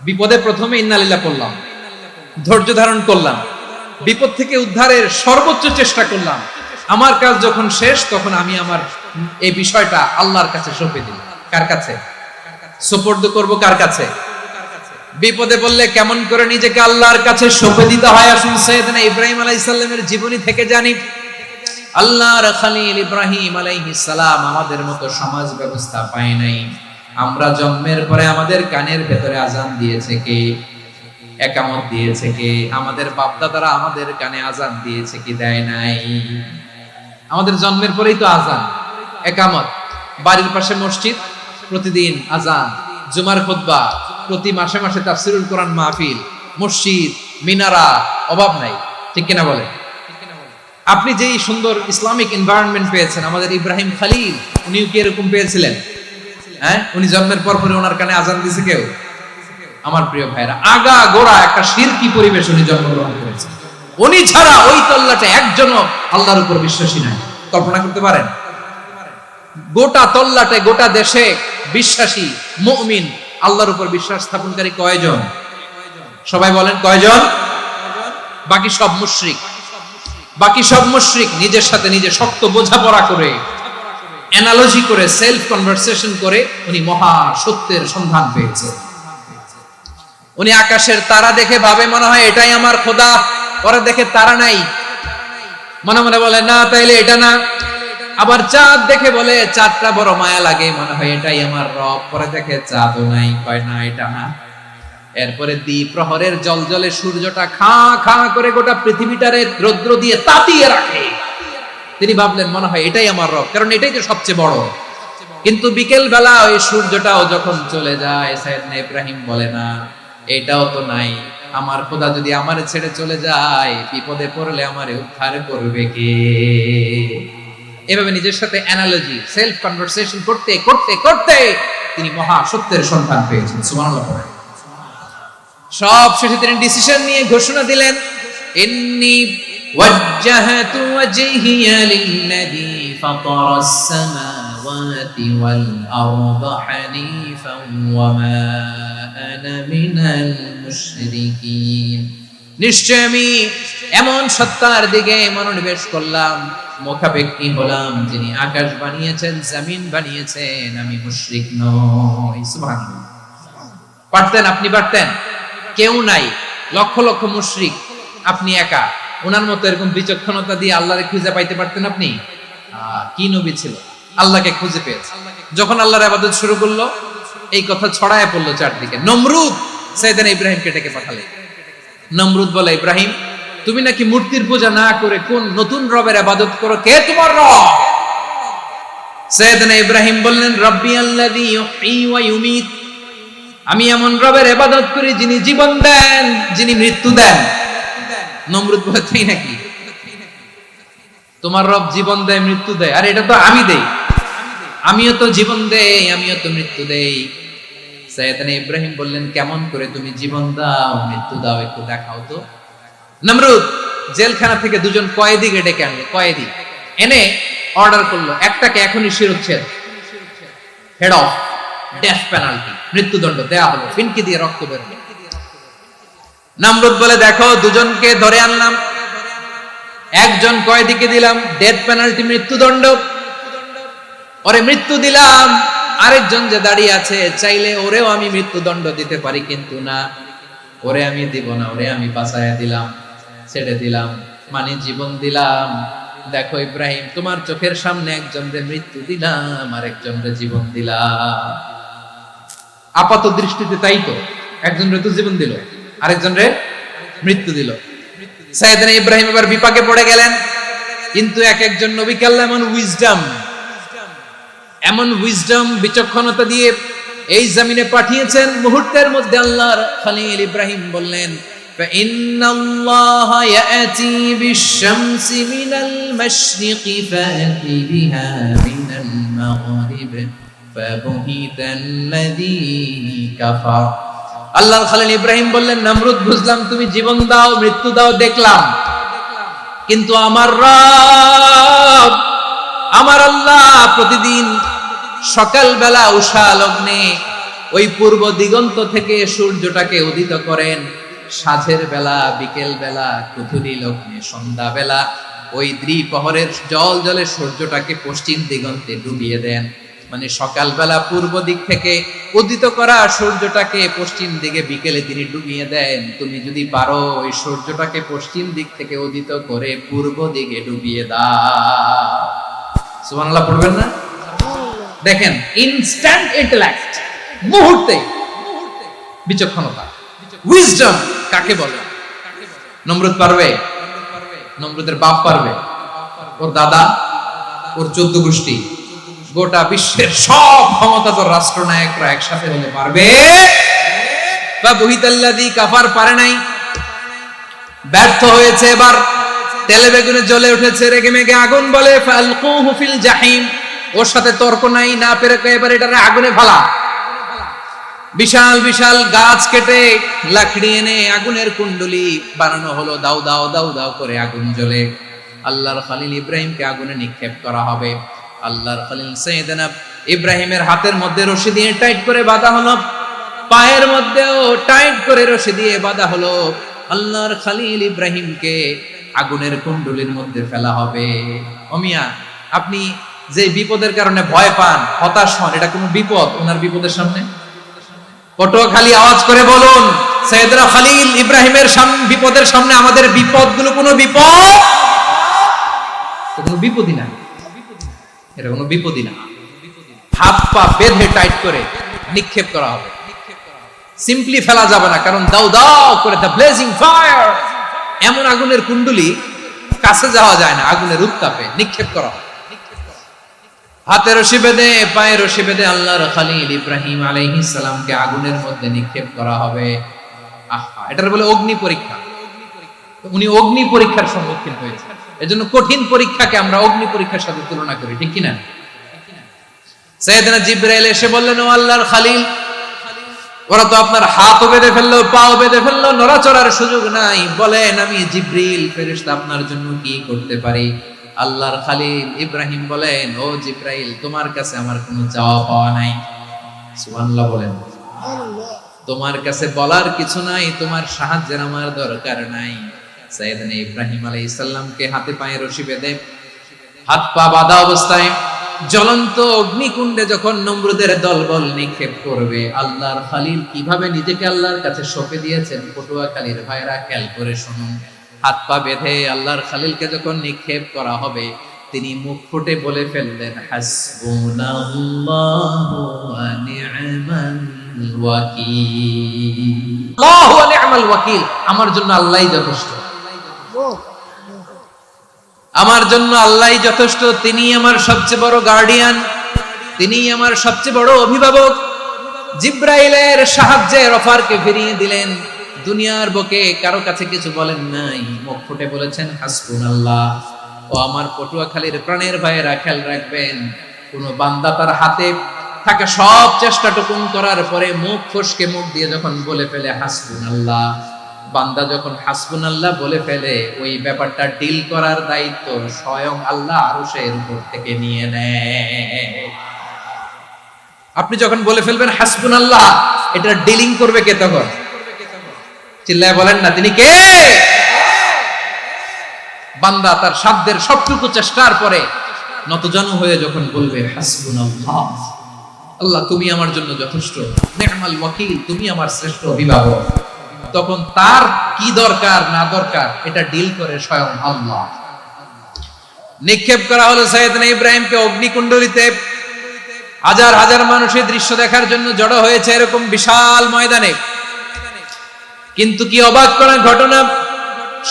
বিপদে প্রথমে ইন্নালিল্লাহ করলাম, ধৈর্য ধারণ করলাম, বিপদ থেকে উদ্ধারের সর্বোচ্চ চেষ্টা করলাম। আমার কাজ যখন শেষ, তখন আমি আমার এই বিষয়টা আল্লাহর কাছে সঁপে দিই। কার কাছে সুপর্দ করব? কার কাছে? বিপদে পড়লে কেমন করে নিজেকে আল্লাহর কাছে সঁপে দিতে হয়, আসুন সাইয়েদনা ইব্রাহিম আলাইহিস সালামের জীবনী থেকে জানি। আল্লাহর খলিল ইব্রাহিম আলাইহিস সালাম আমাদের মতো সমাজ ব্যবস্থা পায় নাই। আমরা জন্মের পরে আমাদের কানের ভেতরে আজান দিয়েছে কে? একামত দিয়েছে কে? আমাদের বাপ দাদারা আমাদের কানে আজান দিয়েছে কি? দেয় নাই। আমাদের জন্মের পরেই তো আজান, একামত, বাড়ির পাশে মসজিদ, প্রতিদিন আজান, জুমার খুতবা, প্রতি মাসে মাসে তাফসীরুল কোরআন মাহফিল, মসজিদ, মিনারা, অভাব নাই। ঠিক কিনা বলে? আপনি যেই সুন্দর ইসলামিক এনভায়রনমেন্ট পেয়েছেন, আমাদের ইব্রাহিম খলিল উনিও কি এরকম পেয়েছিলেন? হ্যাঁ, উনি জন্মের পর পরে ওনার কানে আজান দিয়েছে কেউ? আমার প্রিয় ভাইরা, আগা গোড়া একটা শিরকি পরিবেশ উনি জন্মগ্রহণ করেছেন। উনি ছাড়া ওই তল্লাটে একজনও আল্লাহর উপর বিশ্বাসী নাই। কল্পনা করতে পারেন? গোটা তল্লাটে, গোটা দেশে বিশ্বাসী মুমিন, আল্লাহর উপর বিশ্বাস স্থাপনকারী কয়জন? সবাই বলেন কয়জন? বাকি সব মুশরিক। বাকি সব মুশরিক নিজের সাথে নিজে শক্ত বোঝাপড়া করে, অ্যানালজি করে, সেলফ কনভারসেশন করে উনি মহা সত্যের সন্ধান পেয়েছে। উনি আকাশের তারা দেখে ভাবে মনে হয় এটাই আমার খোদা, পরে দেখে তারা নাই, মনে মনে বলে না তাইলে এটা না। আবার চাঁদ দেখে বলে চাঁদটা বড় মায়া লাগে, মনে হয় এটাই আমার রব, পরে দেখে চাঁদও নাই, কয় না এটা না। এরপরে দ্বীপ প্রহরের জলজলে সূর্যটা খা খা করে গোটা পৃথিবীটারে রৌদ্র দিয়ে তাতিয়ে রাখে। তিনি ভাবলেন মনে হয় এটাই আমার রব, কারণ এটাই তো সবচেয়ে বড়। কিন্তু বিকেল বেলা ওই সূর্যটাও যখন চলে যায়, সাইয়েদনা ইব্রাহিম বলে না এটাও তো নাই, আমার খোদা যদি আমারে ছেড়ে চলে যায়, বিপদে পড়লে আমারে উদ্ধার করবে কে? এভাবে নিজের সাথে অ্যানালজি, সেলফ কনভারসেশন করতে করতে করতে তিনি মহা সত্যের সন্ধান পেয়েছেন। সুবহানাল্লাহ। সব শেষে তিনি ডিসিশন নিয়ে ঘোষণা দিলেন, ইন্নী ওয়াজ্জাহাতু ওয়াজহিয়া লিল্লাযী ফাতারাস সামাওয়াতি ওয়াল আরদা হানিফান ওয়া মা আনা মিনাল মুশরিকিন। নিশ্চয় আমি এমন সত্তার দিকে মনোনিবেশ করলাম, মুখাপেক্ষী হলাম, যিনি আকাশ বানিয়েছেন, জমিন বানিয়েছেন, আমি মুশরিক নই। সুবহানাল্লাহ। পারতেন? আপনি পারতেন? কেউ নাই, লক্ষ লক্ষ মুশরিক, আপনি একা। ওনার মতো এরকম বিচক্ষণতা দিয়ে আল্লাহরে খুঁজে পাইতে পারতেন আপনি? কি নবী ছিল, আল্লাহকে খুঁজে পেয়েছে। যখন আল্লাহর ইবাদত শুরু করলো, এই কথা ছড়ায় পড়লো চারদিকে। নমরুদ সাইয়েদনা ইব্রাহিমকে ডেকে পাঠালেন। নমরুদ বলে, ইব্রাহিম তুমি নাকি মূর্তির পূজা না করে কোন নতুন রবের ইবাদত করো, কে তোমার রব? সাইয়েদনা ইব্রাহিম বললেন, রব্বি আল্লাযী ইউহয়ী ওয়া ইউমীত, আমি এমন রবের ইবাদত করি যিনি জীবন দেন, যিনি মৃত্যু দেন। নমরুদ বলে, তাই নাকি? তোমার রব জীবন দেয়, মৃত্যু দেয়, আর এটা তো আমি দেই। আমিও তো জীবন দেই, আমিও তো মৃত্যু দেই। সাইয়েদনা ইব্রাহিম বললেন, কেমন করে তুমি জীবন দাও, মৃত্যু দাও, একটু দেখাও তো। নমরুদ জেলখানা থেকে দুজন কয়েদিকে ডেকে আনলো। কয়েদি এনে অর্ডার করলো, একটাকে এখনই শিরোচ্ছেদ, হেড অফ, ডেথ পেনাল্টি, মৃত্যুদণ্ড দেয়া হলো, ফিনকি দিয়ে রক্ত বের হলো। নমরুদ বলে, দেখো দুজনকে ধরে আনলাম, একজন কয়েদিকে দিলাম ডেথ পেনাল্টি, মৃত্যুদণ্ড, ওরে মৃত্যু দিলাম। আরেকজন যে দাঁড়িয়ে আছে, চাইলে ওরেও আমি মৃত্যুদণ্ড দিতে পারি, কিন্তু না, ওরে আমি দিব না, ওরে আমি বাঁচায়া দিলাম, ছেড়ে দিলাম, মানে জীবন দিলাম। দেখো ইব্রাহিম, তোমার চোখের সামনে একজনরে মৃত্যু দিলাম, আর একজনরে জীবন দিলাম। আপাত দৃষ্টিতে তাই তো, একজনরে তো জীবন দিল, আরেকজনরে মৃত্যু দিল। সাইয়েদনা ইব্রাহিম এবার বিপাকে পড়ে গেলেন। কিন্তু এক একজন নবীকে আল্লাহ এমন উইজডম, বিচক্ষণতা দিয়ে এই জমিনে পাঠিয়েছেন। মুহূর্তের মধ্যে আল্লাহর খলিল ইব্রাহিম বললেন, ইন্নাল্লাহা ইয়াতি বিশ-শামসি মিনাল মাশরিকি ফাতি বিহা মিনাল মাগরিব ফাবুহিতাল্লাযী কাফার। আল্লাহর খলিল ইব্রাহিম বললেন, নমরুদ বুঝলাম তুমি জীবন দাও, মৃত্যু দাও, দেখলাম, কিন্তু আমার রব, আমার আল্লাহ প্রতিদিন সকালবেলা উষা লগ্নে ওই পূর্ব দিগন্ত থেকে সূর্যটাকে উদিত করেন, সাঁঝের বেলা, বিকেল বেলা, কুথুরি লগ্নে, সন্ধ্যা বেলা ওই দ্বিপ্রহরের জল জলে সূর্যটাকে পশ্চিম দিগন্তে ডুবিয়ে দেন। মানে সকালবেলা পূর্ব দিক থেকে উদিত করা সূর্যটাকে পশ্চিম দিকে বিকেলে তিনি ডুবিয়ে দেন। তুমি যদি পারো ওই সূর্যটাকে পশ্চিম দিক থেকে উদিত করে পূর্ব দিকে ডুবিয়ে দাও। সুবহানাল্লাহ পড়বেন না? দেখেন, ইনস্ট্যান্ট ইন্টেলেক্ট, মুহূর্তে বিচক্ষণতা, উইজডম কাকে বলে? নমরুদ পারবে? নমরুদের বাপ পারবে? ওর দাদা, ওর 14 গোষ্ঠী, গোটা বিশ্বের সব ক্ষমতাধর রাষ্ট্রনায়করা একসাথে হলে পারবে? ফাবুহিতাল্লাযী কাফার, পারে নাই, ব্যর্থ হয়েছে। এবার তেলে বেগুনে জ্বলে উঠেছে, রেগে মেগে আগুন বলে ফালকুহু ফিল জাহিম। ওর সাথে তর্ক নাই, না পেরে এবার এটারে আগুনে ফেলা। বিশাল বিশাল গাছ কেটে লাকড়ি এনে আগুনের কুণ্ডলি বানানো হলো, দাও দাও দাও দাও করে আগুন জ্বলে। আল্লাহর খলিল ইব্রাহিমকে আগুনে নিক্ষেপ করা হবে। আল্লাহর খলিল সাইয়েদনা ইব্রাহিমের হাতের মধ্যে রশি দিয়ে টাইট করে বাঁধা হলো, পায়ের মধ্যেও টাইট করে রশি দিয়ে বাঁধা হলো। আল্লাহর খলিল ইব্রাহিমকে আগুনের কুণ্ডলির মধ্যে ফেলা হবে। ওমিয়া, আপনি যে বিপদের কারণে ভয় পান, হতাশ হন, এটা কোনো বিপদ ওনার বিপদের সামনে? পটুয়াখালী আওয়াজ করে বলুন, সাইয়েদনা খলিল ইব্রাহিমের বিপদের সামনে আমাদের বিপদগুলো কোনো বিপদ? কোনো বিপদই না, এটা কোনো বিপদই না। হাত পা বেঁধে টাইট করে নিক্ষেপ করা হবে, সিম্পলি ফেলা যাবে না, কারণ দাও দাও করে দ্য ব্লেজিং ফায়ার, এমন আগুনের কুণ্ডলি কাছে যাওয়া যায় না, আগুনের উত্তাপে নিক্ষেপ করা হবে। হাতে রশি বেঁধে, পায়ে রশি বেঁধে আল্লাহর খলিল ইব্রাহিম আলাইহিস সালামকে আগুনের মধ্যে নিক্ষেপ করা হবে। আহা, এটার বলে অগ্নি পরীক্ষা। উনি অগ্নি পরীক্ষার সম্মুখীন হয়েছেন। এজন্য কঠিন পরীক্ষাকে আমরা অগ্নি পরীক্ষার সাথে তুলনা করি, ঠিক কি না? সাইয়েদনা জিবরাইল এসে বললেন, ও আল্লাহর খলিল, ওরা তো আপনার হাতও বেঁধে ফেললো, পাও বেঁধে ফেললো, নড়াচড়ার সুযোগ নাই, বলেন আমি জিবরিল ফেরেশতা আপনার জন্য কি করতে পারি? আল্লাহর খলিল ইব্রাহিম বলেন, ও জিবরাইল, তোমার কাছে আমার কোনো চাওয়া পাওয়া নাই। সুবহানাল্লাহ বলেন। তোমার কাছে বলার কিছু নাই, তোমার সাহায্যের আমার দরকার নাই। সাইয়েদনা ইব্রাহিম আলাইহিস সালামকে হাতে পায়ে রশি বেঁধে, হাত পা বাঁধা অবস্থায় জ্বলন্ত অগ্নিকুণ্ডে যখন নমরুদের দলবল নিক্ষেপ করবে, আল্লাহর খলিল কিভাবে নিজেকে আল্লাহর কাছে সঁপে দিয়েছেন, পটুয়াখালীর ভাইরা খেয়াল করে শুনুন। হাত পা বেঁধে আল্লাহর খলিলকে যখন নিক্ষেপ করা হবে, তিনি মুখ ফুটে বলে ফেললেন, হাসবুনাল্লাহু ওয়া নি'মাল ওয়াকিল। আল্লাহু ওয়া নি'মাল ওয়াকিল, আমার জন্য আল্লাহই যথেষ্ট, আমার জন্য আল্লাহই যথেষ্ট। তিনি আমার সবচেয়ে বড় গার্ডিয়ান, তিনি আমার সবচেয়ে বড় অভিভাবক। জিবরাইলের সাহায্যের অফারকে ফিরিয়ে দিলেন, দুনিয়ার বুকে কারো কাছে কিছু বলেন নাই, মুখ ফুটে বলেছেন হাসবুনাল্লাহ। ও আমার পটুয়াখালীর প্রাণের ভাইয়েরা, খেয়াল রাখবেন, কোন বান্দা তার হাতে থাকা সব চেষ্টাটুকুন করার পরে মুখ ফসকে মুখ দিয়ে যখন বলে ফেলে হাসবুনাল্লাহ, বান্দা যখন হাসবুনাল্লাহ বলে ফেলে, ওই ব্যাপারটা ডিল করার দায়িত্ব স্বয়ং আল্লাহ আরশের উপর থেকে নিয়ে নেয়। আপনি যখন বলে ফেলবেন হাসবুনাল্লাহ, এটা ডিলিং করবে কে তখন? চিল্লায় বলেন না, তিনি কে? বান্দা তার সাধ্যের সবটুকু চেষ্টার পরে নতজানু হয়ে যখন বলবে হাসবুনাল্লাহ, আল্লাহ তুমি আমার জন্য যথেষ্ট, নি'মাল ওয়াকিল, তুমি আমার শ্রেষ্ঠ অভিভাবক, তখন তার কি দরকার না দরকার এটা ডিল করে স্বয়ং আল্লাহ। নিক্ষেপ করা হলো সাইয়েদনা ইব্রাহিমকে অগ্নিকুণ্ডলিতে। হাজার হাজার মানুষের দৃশ্য দেখার জন্য জড়ো হয়েছে এরকম বিশাল ময়দানে। কিন্তু কি অবাক করার ঘটনা,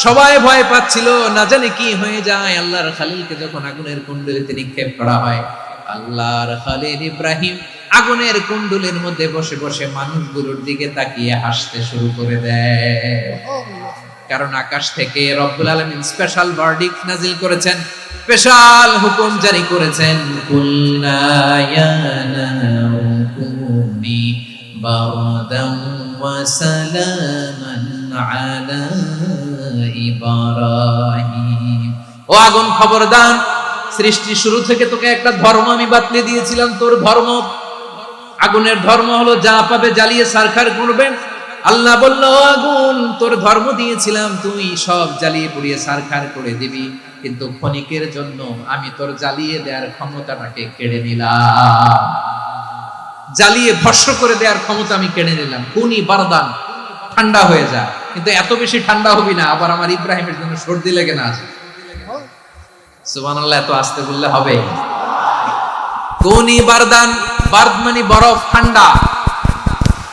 সবাই ভয় পাচ্ছিল, না জানে কি হয়ে যায়। আল্লাহর খলিলকে যখন আগুনের কুণ্ডলিতে নিক্ষেপ করা হয়, আল্লাহর খলিল ইব্রাহিম আগুনের কুণ্ডলের মধ্যে বসে বসে মানুষগুলোর দিকে তাকিয়ে হাসতে শুরু করে দেয়। কারণ আকাশ থেকে রব্বুল আলামিন স্পেশাল ভার্ডিক্ট নাজিল করেছেন, স্পেশাল হুকুম জারি করেছেন, কুলনা ইয়া নারু কুনি বারদান ওয়া সালামান আলা ইব্রাহিম। ও আগুন, খবরদার, সৃষ্টি শুরু থেকে তোকে একটা ধর্ম আমি বাতলে দিয়েছিলাম, তোর ধর্ম, আগুনের ধর্ম হলো যা পাবে জ্বালিয়ে সারখার করবেন। আল্লাহ বলল, আগুন তোর ধর্ম দিয়েছিলাম তুই সব জ্বালিয়ে পুড়িয়ে ছারখার করে দিবি, কিন্তু ক্ষণিকের জন্য আমি তোর জ্বালিয়ে দেওয়ার ক্ষমতাটাকে কেড়ে নিলাম, জ্বালিয়ে ভস্ম করে দেওয়ার ক্ষমতা আমি কেড়ে নিলাম। কুনি বারদান, ঠান্ডা হয়ে যা। কিন্তু এত বেশি ঠান্ডা হবি না আবার আমার ইব্রাহিমের জন্য সর্দি লেগে না আসে। সুবহানাল্লাহ, এত আস্তে বললে হবে? কুনি বারদান, বারদ মানে বরফ, ঠান্ডা।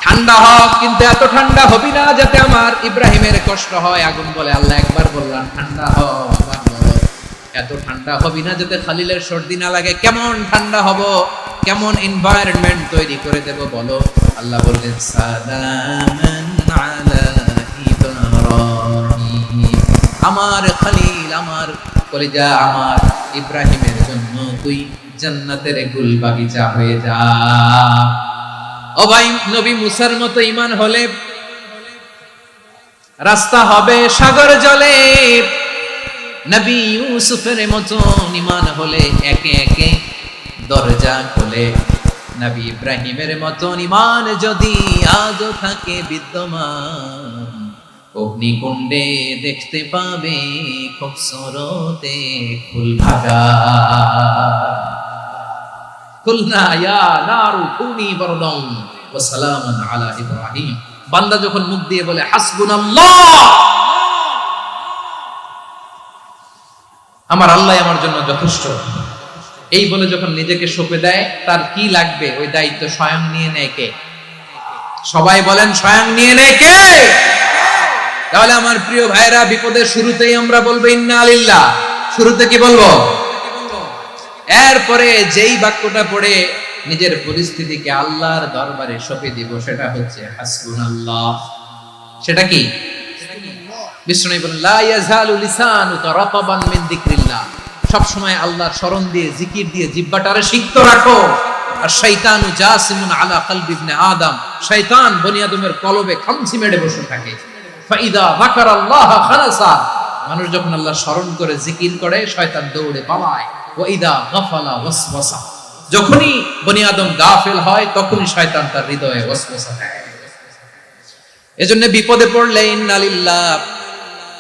ঠান্ডা হ, কিন্তু এত ঠান্ডা হবি না যাতে আমার ইব্রাহিমের কষ্ট হয়। আগুন বলে, আল্লাহ একবার বললাম ঠান্ডা হ, আবার বলো এত ঠান্ডা হবি না যাতে খালিলের সর্দি না লাগে। কেমন ঠান্ডা হব, কেমন এনভায়রনমেন্ট তৈরি করে দেব বলো? আল্লাহ বললেন, সালামান আলা ইব্রাহিম, আমার খলিল, আমার কলিজা, আমার ইব্রাহিমের জন্য তুই জান্নাতের গুল বাগিচা হয়ে যা। ও ভাই, নবী মুসার মতো ঈমান হলে রাস্তা হবে সাগর জলে, নবী ইউসুফের মতো ঈমান হলে একে একে দরজা খোলে। নবী ইব্রাহিমের মতো ঈমান যদি আজও থাকে বিদ্যমান, অগ্নিকুণ্ডে দেখতে পাবে খুবসুরতে ফুলভাগা। কুলনা ইয়া নারু কুনি বারদান ওয়া সালামান আলা ইব্রাহিম। বান্দা যখন মুখ দিয়ে বলে হাসবুনাল্লাহ, আমার আল্লাহ আমার জন্য যথেষ্ট, এই বলে যখন নিজেকে সঁপে দেয়, তার কি লাগবে ওই দায়িত্ব স্বয়ং নিয়ে নেয় কে? সবাই বলেন, স্বয়ং নিয়ে নেয় কে? তাহলে আমার প্রিয় ভাইরা, বিপদের শুরুতেই আমরা বলবো ইন্না লিল্লাহ। শুরুতে কি বলবো? এরপরে যেই বাক্যটা পড়ে নিজের পরিস্থিতিকে আল্লাহর দরবারে সঁপে দিব, সেটা হচ্ছে হাসবুনাল্লাহ। সেটা কি? বিষ্ণু বলেন, লা ইয়াজালু লিসানুকা রাতাবান মিন যিকরিল্লাহ। সব সময় আল্লাহর স্মরণ দিয়ে, জিকির দিয়ে জিহ্বাটারে সিক্ত রাখো। আর শয়তানু জাসিমুন আলা কলবি ইবনে আদম, শয়তান বনি আদমের কলবে খামচি মেরে বসে থাকে। ফাইদা যাকারাল্লাহ খালাসা, মানুষ যখন আল্লাহর স্মরণ করে জিকির করে, শয়তান দৌড়ে পালায়। ওয়াইদা গাফালা ওয়াসওয়াসা, যখনই বনি আদম গাফেল হয় তখনই শয়তান তার হৃদয়ে ওয়াসওয়াসা দেয়। এজন্য বিপদে পড়লে ইন্না লিল্লাহ,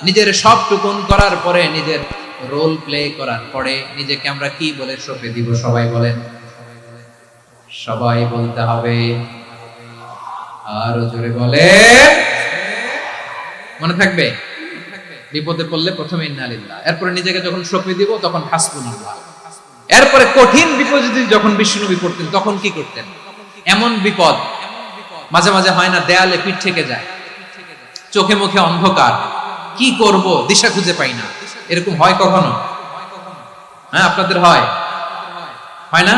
নিজের সব টুকুন করার পরে, নিজের রোল প্লে করার পরে নিজেকে আমরা কি বলে সঁপে দিব? সবাই বলেন, সবাই বলতে হবে। আরো জোরে বলে, মনে থাকবে? বিপদে পড়লে প্রথমে ইন্না লিল্লাহ, এরপরে নিজেকে যখন সঁপে দিব তখন হাসবুনাল্লাহ। এরপরে কঠিন বিপদ যদি যখন বিশ্বনবী পড়তেন তখন কি করতেন? এমন বিপদ মাঝে মাঝে হয় না, দেয়ালে পিঠ থেকে যায়, চোখে মুখে অন্ধকার, কি করব দিশা খুঁজে পাই না, এরকম হয় কখনো? হ্যাঁ, আপনাদের হয়? হয় না?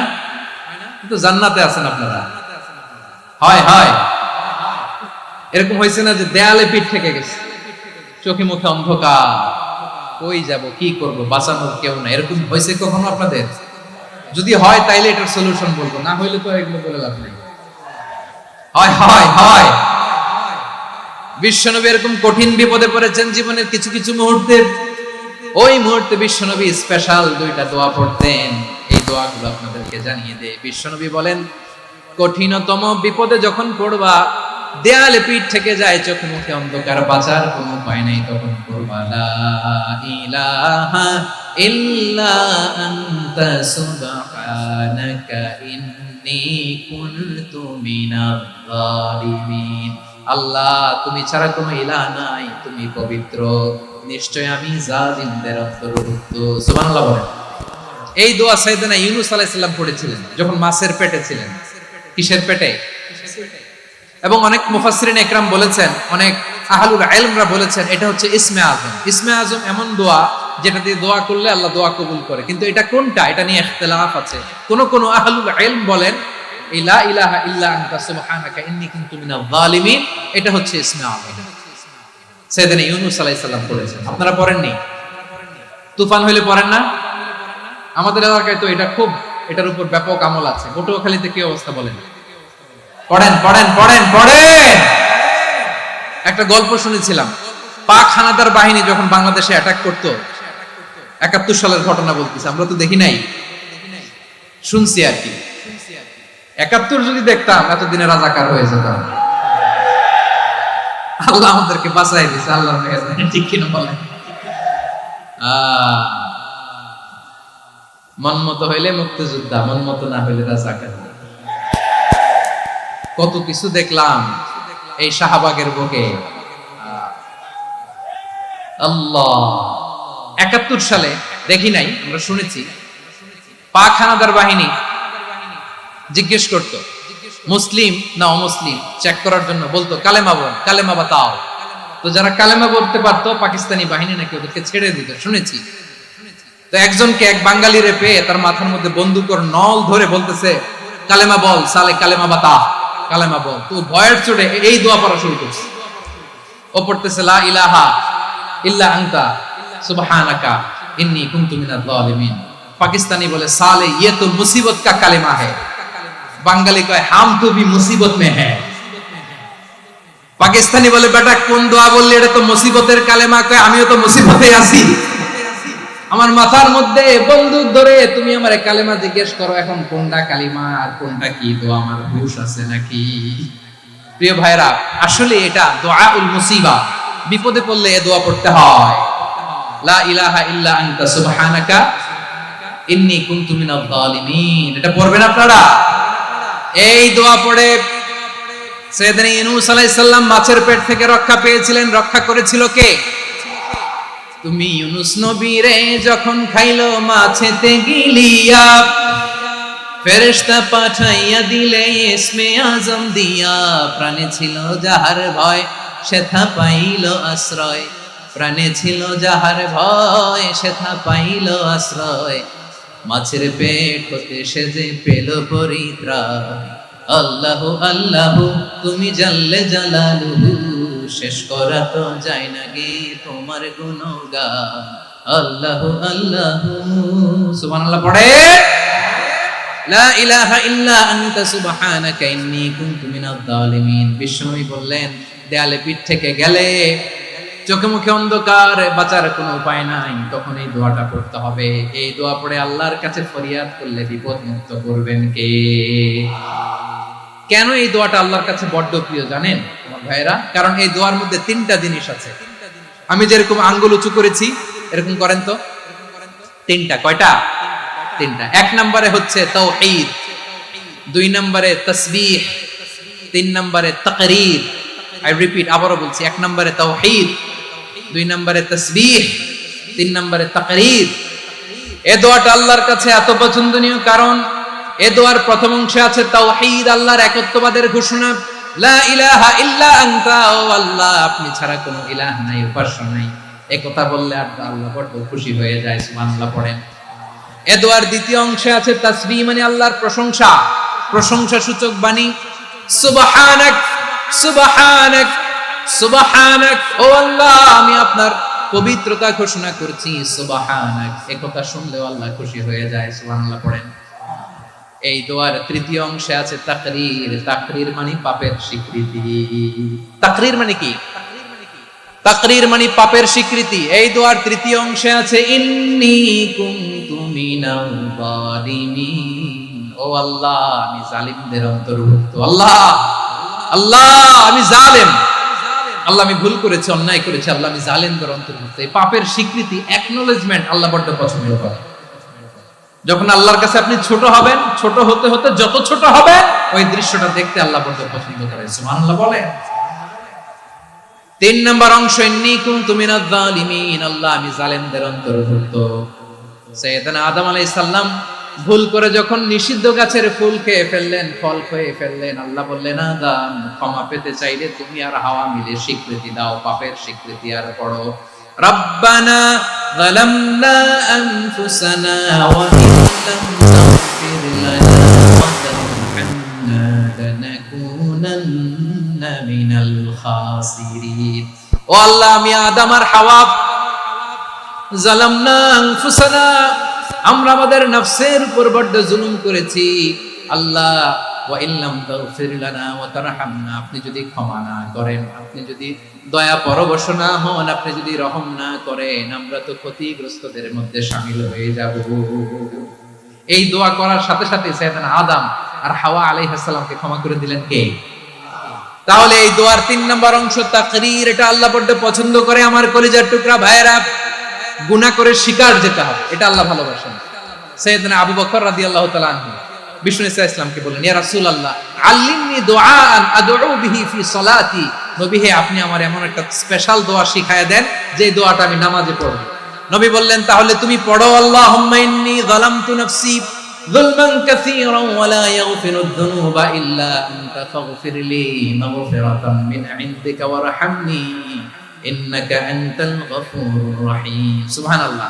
কিন্তু জান্নাতে আছেন আপনারা। হয় হয় এরকম হয়েছে না যে দেয়ালে পিঠ থেকে গেছে, চোখে মুখে অন্ধকার, কই যাব, কি করব, বাঁচানোর কেউ না, এরকম হয়েছে কখনো আপনাদের? যদি হয় তাইলে এটার সলিউশন বলবো, না হইলে তো এগুলো বলে লাভ নেই। হয় হয় হয় বিশ্বনবী এরকম কঠিন বিপদে পড়েছেন জীবনের কিছু কিছু মুহূর্তে। ওই মুহূর্তে বিশ্বনবী স্পেশাল দুইটা দোয়া পড়তেন। এই দোয়াগুলো আপনাদেরকে জানিয়ে দেয়। বিশ্বনবী বলেন, কঠিনতম বিপদে যখন পড়বা, দেয়ালে পিঠ থেকে যায়, চোখে মুখে অন্ধকার, বাঁচার কোনো উপায় নাই, তখন পড়বা লা ইলাহা ইল্লা আনতা সুবহানাকা ইন্নী কুনতু মিনাজ জালিমিন। আল্লাহ, তুমি ছাড়া কোনো ইলাহ নাই, তুমি পবিত্র, নিশ্চয় আমি জালিমদের অন্তর্ভুক্ত। সুবহানাল্লাহ বলেন। এই দোয়া সাইয়েদনা ইউনূস আলাইহিস সালাম পড়েছিলেন যখন মাছের পেটে ছিলেন। কিসের পেটে? এবং অনেক মুফাসসিরিন ইকরাম বলেছেন, অনেক আহলুল ইলমরা বলেছেন, এটা হচ্ছে ইসমে আযম। ইসমে আযম এমন দোয়া যেটা দিয়ে দোয়া করলে আল্লাহ দোয়া কবুল করে, কিন্তু এটা কোনটা, এটা নিয়ে ইখতিলাফ আছে। কোন কোন আহলুল ইলম বলেন এই লা ইলাহা ইল্লা আনতা সুবহানাকা ইন্নী কুনতু মিনাজ জালিমিন, এটা হচ্ছে ইসমে আযম। সাইয়েদনা ইউনূস আলাইহিস সালাম পড়েছেন। আপনারা পড়েননি? তুফান হইলে পড়েন না? আমাদের এলাকায় তো এটা খুব, এটার উপর ব্যাপক আমল আছে। পটুয়াখালীতে কি অবস্থা বলেন? পড়েন পড়েন পড়েন পড়েন। একটা গল্প শুনেছিলাম, পাক হানাদার বাহিনী যখন বাংলাদেশে অ্যাটাক করতো, ৭১ সালের ঘটনা বলতেছি, আমরা তো দেখি নাই, শুনছি আর কি। ৭১ যদি দেখতাম এতদিনে রাজাকার হয়ে যেতাম। আল্লাহ আমাদেরকে বাঁচাই দিয়েছে আল্লাহর মেহেরবানি, ঠিক কিনা বলেন? মন মতো হইলে মুক্তিযোদ্ধা, মন মতো না হইলে রাজাকার। কত কিছু দেখলাম এই শাহবাগের বুকে। আল্লাহ 71 সালে, দেখি নাই, আমরা শুনেছি, পাক হানাদার বাহিনী জিজ্ঞেস করত মুসলিম না অমুসলিম চেক করার জন্য, বলতো কালেমা বল, কালেমা বাতাও। তো যারা কালেমা বলতে পারতো পাকিস্তানি বাহিনী নাকি ওদেরকে ছেড়ে দিত, শুনেছি। তো একজনকে, এক বাঙালিরে পেয়ে তার মাথার মধ্যে বন্দুকের নল ধরে বলতেছে কালেমা বল সালে, কালেমা বাতা, কালেমা বল। তো ভয়ের চোটে এই দোয়া পড়া শুরু করছে। ও পড়তেছে লা ইলাহা ইল্লা আনতা সুবহানাকা ইন্নী কুনতু মিনাজ জালিমিন। পাকিস্তানি বলে সালে ये तो मुसीबत का কালেমা है। বাঙালি কয় হাম তো ভি মুসিবত মে হ্যায়। পাকিস্তানি বলে বেটা কোন দোয়া বললি, এটা তো মুসিবতের কালেমা। কয় আমিও তো মুসিবতে আছি, আমার মাথার মধ্যে বন্দুক ধরে তুমি আমারে কালেমা জিজ্ঞেস করো, এখন কোনটা কালিমা আর কোনটা কি দোয়া, আমার হুঁশ আছে নাকি? প্রিয় ভাইরা, আসলে এটা দুআউল মুসিবা, বিপদে পড়লে এই দোয়া পড়তে হয়। লা ইলাহা ইল্লা আনতা সুবহানাকা ইন্নী কুনতু মিনাজ জালিমিন। এটা পড়বেন আপনারা। এই দোয়া পড়ে সাইয়েদনা ইউনূস আলাইহিস সালাম মাছের পেট থেকে রক্ষা পেয়েছিলেন। রক্ষা করেছিল কে? তুমি ইউনূস নবীরে যখন খাইলো মাছেতে গিলিয়া, ফেরেশতা পাঠাইয়া দিলে ইসমে আজম দিয়া। প্রাণে ছিল যাহার ভয় সেথা পাইল আশ্রয়, প্রাণে ছিল যাহার ভয় সেথা পাইল আশ্রয়। মাছের পেট হতে সে যে পেল পরিত্রাণ। আল্লাহু আল্লাহু তুমি জাল্লে জালালুহু, শেষ করা তো যায় না গে তোমার গুণগান। আল্লাহু আল্লাহু সুবহানাল্লাহ পড়ে। লা ইলাহা ইল্লা আনতা সুবহানাকা ইন্নী কুনতু মিনাজ জালিমিন। বিষ্ণু বললেন দেয়ালে পিঠ থেকে গেলে, চোখে মুখে অন্ধকার, বাঁচার কোনো উপায় নাই, তখন এই দোয়াটা পড়তে হবে। এই দোয়া পড়ে আল্লাহর কাছে ফরিয়াদ করলে বিপদ মুক্ত করবেন কে? কেন এই দোয়াটা আল্লাহর কাছে বড্ড প্রিয় জানেন আমার ভাইরা? কারণ এই দোয়ার মধ্যে 3টা জিনিস আছে। আমি যেরকম আঙ্গুল উঁচু করেছি এরকম করেন তো। 3টা। কয়টা? 3টা। 1 নম্বরে হচ্ছে তাওহীদ, 2 নম্বরে তাসবিহ, 3 নম্বরে তাকরীর। আই রিপিট, আবারও বলছি, 1 নম্বরে তাওহীদ, 2 নম্বরে তাসবিহ, 3 নম্বরে তাকরীর। এই দোয়াটা আল্লাহর কাছে এত পছন্দনীয় কারণ এই দোয়ার প্রথম অংশে আছে তাওহীদ, আল্লাহর একত্ববাদের ঘোষণা। লা ইলাহা ইল্লা আনতা, ও আল্লাহ আপনি ছাড়া কোনো ইলাহ নাই, উপাস্য নাই। এই কথা বললে আল্লাহ বড় খুশি হয়ে যায়, সুবহানাল্লাহ পড়েন। এই দোয়ার দ্বিতীয় অংশে আছে তাসবিহ, মানে আল্লাহর প্রশংসা, প্রশংসা সূচক বাণী। সুবহানাক সুবহানাক সুবহানাক, ও আল্লাহ আমি আপনার পবিত্রতা ঘোষণা করছি, সুবহানাক। এই কথা শুনলেও আল্লাহ খুশি হয়ে যায়, সুবহানাল্লাহ পড়েন। এই দোয়ার তৃতীয় অংশে আছে তাকরীর, তাকরীর মানে পাপের স্বীকৃতি। তাকরীর মানে কি? তাকরীর মানে পাপের স্বীকৃতি। এই দোয়ার তৃতীয় অংশে আছে ইন্নী কুনতু মিনাল জালিমিন, ও আল্লাহ আমি জালিমদের অন্তর্ভুক্ত। আল্লাহ আল্লাহ আমি জালেম, আল্লাহ আমি ভুল করেছি, অন্যায় করেছি, আল্লাহ আমি জালেমদের অন্তর্ভুক্ত। এই পাপের স্বীকৃতি, অ্যাকনলেজমেন্ট আল্লাহ বড় পছন্দ করে। যখন আল্লাহর কাছে আপনি ছোট হবেন, ছোট হতে হতে যত ছোট হবে ওই দৃশ্যটা দেখতে আল্লাহ বড় পছন্দ করে, সুবহানাল্লাহ বলে। 3 নম্বর অংশ ইন্নী কুনতু মিনাজ জালিমিন, আল্লাহ আমি জালেমদের অন্তর্ভুক্ত। সাইয়েদনা আদম আলাইহিস সালাম ভুল করে যখন নিষিদ্ধ গাছের ফুল খেয়ে ফেললেন, ফল খেয়ে ফেললেন, আল্লাহ বললেন আদম ক্ষমা পেতে চাইলে তুমি আর হাওয়া মিলে স্বীকৃতি দাও, পাপের স্বীকৃতি আর পড়ো রব্বানা যালামনা আনফুসানা ওয়া ইল্লাম তাগফির লানা ওয়া তারহামনা লানাকুনান্না মিনাল খাসিরিন। ও আল্লাহ আমি আদম আর হাওয়া যালামনা আনফুসানা, আমরা আমাদের নফসের উপর বড় জুলুম করেছি। আল্লাহ ওয়া ইল্লাম তাগফির লানা ওয়া তারহামনা, আপনি যদি ক্ষমা না করেন, আপনি যদি দয়া পরবশ না হন, আপনি যদি রহম না করেন, আমরা তো ক্ষতিগ্রস্তদের মধ্যে শামিল হয়ে যাব। এই দোয়া করার সাথে সাথে সাইয়েদনা আদম আর হাওয়া আলাইহিস সালামকে ক্ষমা করে দিলেন কে? তাহলে এই দোয়ার 3 নম্বর অংশ তাকরীর, এটা আল্লাহ বড্ড পছন্দ করে আমার কলিজার টুকরা ভাইয়েরা। গুনাহ করে স্বীকার যেতে হবে, এটা আল্লাহ ভালোবাসেন। সাইয়েদনা আবু বকর রাদিয়াল্লাহু তাআলা আনহু বিষ্ণু ইসলামকে বললেন, ইয়া রাসূলুল্লাহ আল্লিমনি দুআআন আদউ বিহি ফি সলাতি। নবী হে, আপনি আমার এমন একটা স্পেশাল দোয়া শিখায়া দেন যে দোয়াটা আমি নামাজে পড়ব। নবী বললেন, তাহলে তুমি পড়ো, আল্লাহুম্মা ইন্নী যালামতু নাফসি যুলমান কাসীরান ওয়া লা ইয়াগফিরুদ যুনুবা ইল্লা আনতা ফাগফিরলি মাগফিরাতাম মিন ইনদিকা ওয়ারহামনি ইন্নাকা আনতাল গফুরুর রহিম। সুবহানাল্লাহ।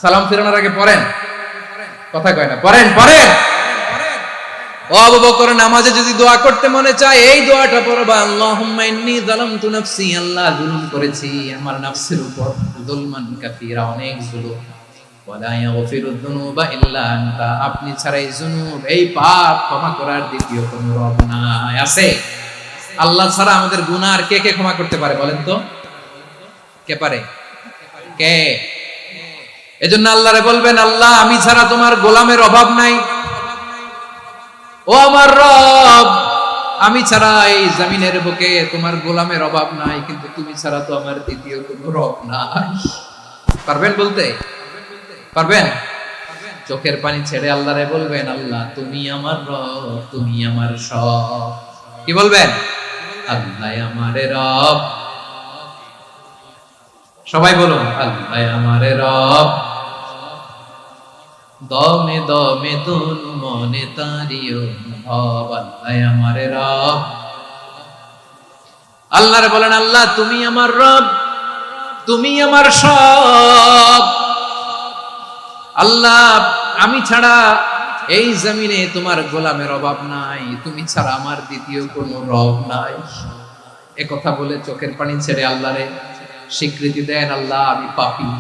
সালাম ফিরানোর আগে পড়েন, কথা কয় না, পড়েন পড়েন। ও আবু বকর, নামাজে যদি দোয়া করতে মনে চায় এই দোয়াটা পড়বা, আল্লাহুম্মা ইন্নী যালামতু নাফসি, আল্লাহ জুলুম করেছি আমার নফসের উপর, যুলমান কাসীরা, অনেক জুলুম, ওয়া লা ইয়াগফিরুদ যুনুবা ইল্লা আনতা, আপনি ছাড়া এই জুনুব, এই পাপ ক্ষমা করার দ্বিতীয় কোনো রব নাই। আছে? আল্লাহ ছাড়া আমাদের গুনাহ আর কে কে ক্ষমা করতে পারে বলেন তো? কে পারে? কে? এজন্য আল্লাহরে বলবেন, আল্লাহ আমি ছাড়া তোমার গোলামের অভাব নাই, ও আমার রব, আমি ছাড়া এই জমিনের বুকে তোমার গোলামের অভাব নাই, কিন্তু তুমি ছাড়া তো আমার দ্বিতীয় কোনো রব নাই। পারবেন বলতে? পারবেন? চোখের পানি ছেড়ে আল্লাহরে বলবেন, আল্লাহ তুমি আমার রব, তুমি আমার সব। কি বলবেন? আল্লাহ আমারে রব। সবাই বলুন, আল্লাহ আমারে রব, দমে দমে দুন মনে তারিও ভাব, আল্লাহ আমারে রব। আল্লাহরে বলেন, আল্লাহ তুমি আমার রব, তুমি আমার সব। আল্লাহ আমি ছাড়া এই জমিনে তোমার গোলামের অভাব নাই, তুমি ছাড়া আমার দ্বিতীয় কোনো রব নাই। এ কথা বলে চোখের পানি ছেড়ে আল্লাহরে স্বীকৃতি দেন, আল্লাহ আমি পাপী,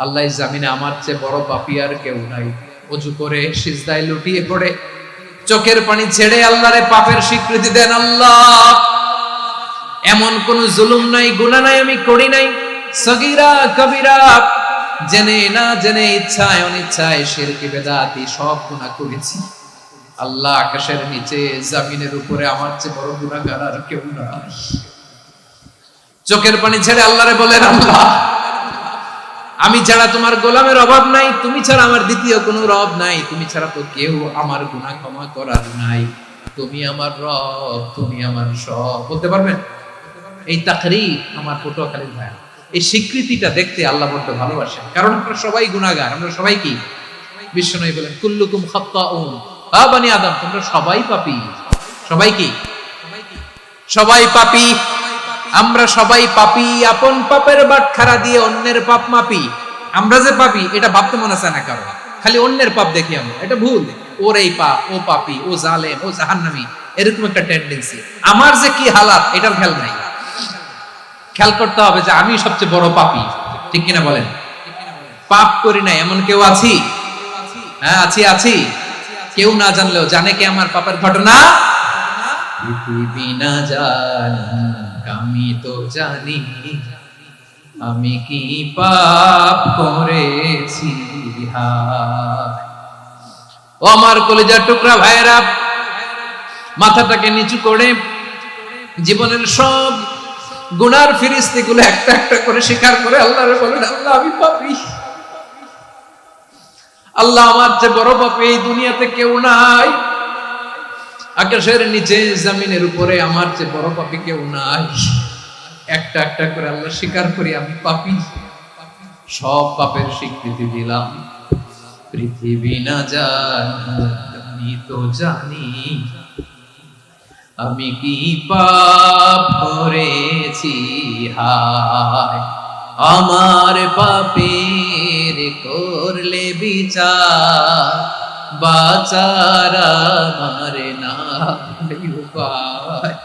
আল্লাহ জামিনে আমার চেয়ে বড় পাপী আর কেউ নাই। ওযু করে সিজদায় লুটিয়ে পড়ে চোখের পানি ছেড়ে আল্লাহরে পাপের স্বীকৃতি দেন, আল্লাহ এমন কোন জুলুম নাই, গুনাহ নাই আমি করি নাই, সগীরা কবিরা, জেনে না জেনে, ইচ্ছায় অনিচ্ছায়, শিরকি বেদাতি সব গুনাহ করেছি। আল্লাহ আকাশের নিচে জমিনের উপরে আমার চেয়ে বড় গুনাহগার আর কেউ নাই। চোখের পানি ছেড়ে আল্লাহরে বলেন, আল্লাহ আমি ছাড়া তোমার গোলামের অভাব নাই, তুমি ছাড়া আমার দ্বিতীয় কোনো রব নাই, তুমি ছাড়া তো কেউ আমার গুনাহ ক্ষমা করার নাই, তুমি আমার রব, তুমি আমার সব। বলতে পারবেন? এই তাকরীর আমার পটুয়াখালীর ভাই, এই স্বীকৃতিটা দেখতে আল্লাহ বড় ভালোবাসেন, কারণ আমরা সবাই গুনাহগার, আমরা সবাই কি? বিশ্বনবী বলেন, কুল্লুকুম খাত্তাউন, আ বনি আদম, তোমরা সবাই পাপী। সবাই কি? সবাই পাপী। আমরা সবাই পাপী, আপন পাপের বাটখারা দিয়ে অন্যের পাপ মাপি। আমরা যে পাপী এটা ভাবতে মনে চায় না কারো, খালি অন্যের পাপ দেখি আমরা, এটা ভুল। ওর এই পাপ, ও পাপী, ও জালেম, ও জাহান্নামী, এরকম একটা টেন্ডেন্সি। আমার যে কি হালাত এটার খেয়াল নাই। খেয়াল করতে হবে যে আমি সবচেয়ে বড় পাপী, ঠিক কিনা বলেন? পাপ করি না এমন কেউ আছি? হ্যাঁ আছি, আছি। কেউ না জানলেও জানে কে আমার পাপের ঘটনা? পৃথিবী না জানুক আমি তো জানি, আমি কি পাপ করেছি। ও আমার কলিজার টুকরা ভাইয়েরা, মাথাটাকে নিচু করে জীবনের সব গুনার ফিরিস্তিগুলো একটা একটা করে স্বীকার করে আল্লাহরে বলেন, আল্লাহ আমি পাপী, আল্লাহ আমার চেয়ে বড় পাপী এই দুনিয়াতে কেউ নাই, আকাশের নিচে জমিনের উপরে আমার চেয়ে বড় পাপী কেউ নাই। একটা একটা করে আল্লাহ স্বীকার করি আমি পাপী, সব পাপের স্বীকৃতি দিলাম। পৃথিবী না জানুক আমি তো জানি, আমি কি পাপ করেছি। হায় আমার পাপের করলে বিচার, বাঁচার আমার নাই উপায়।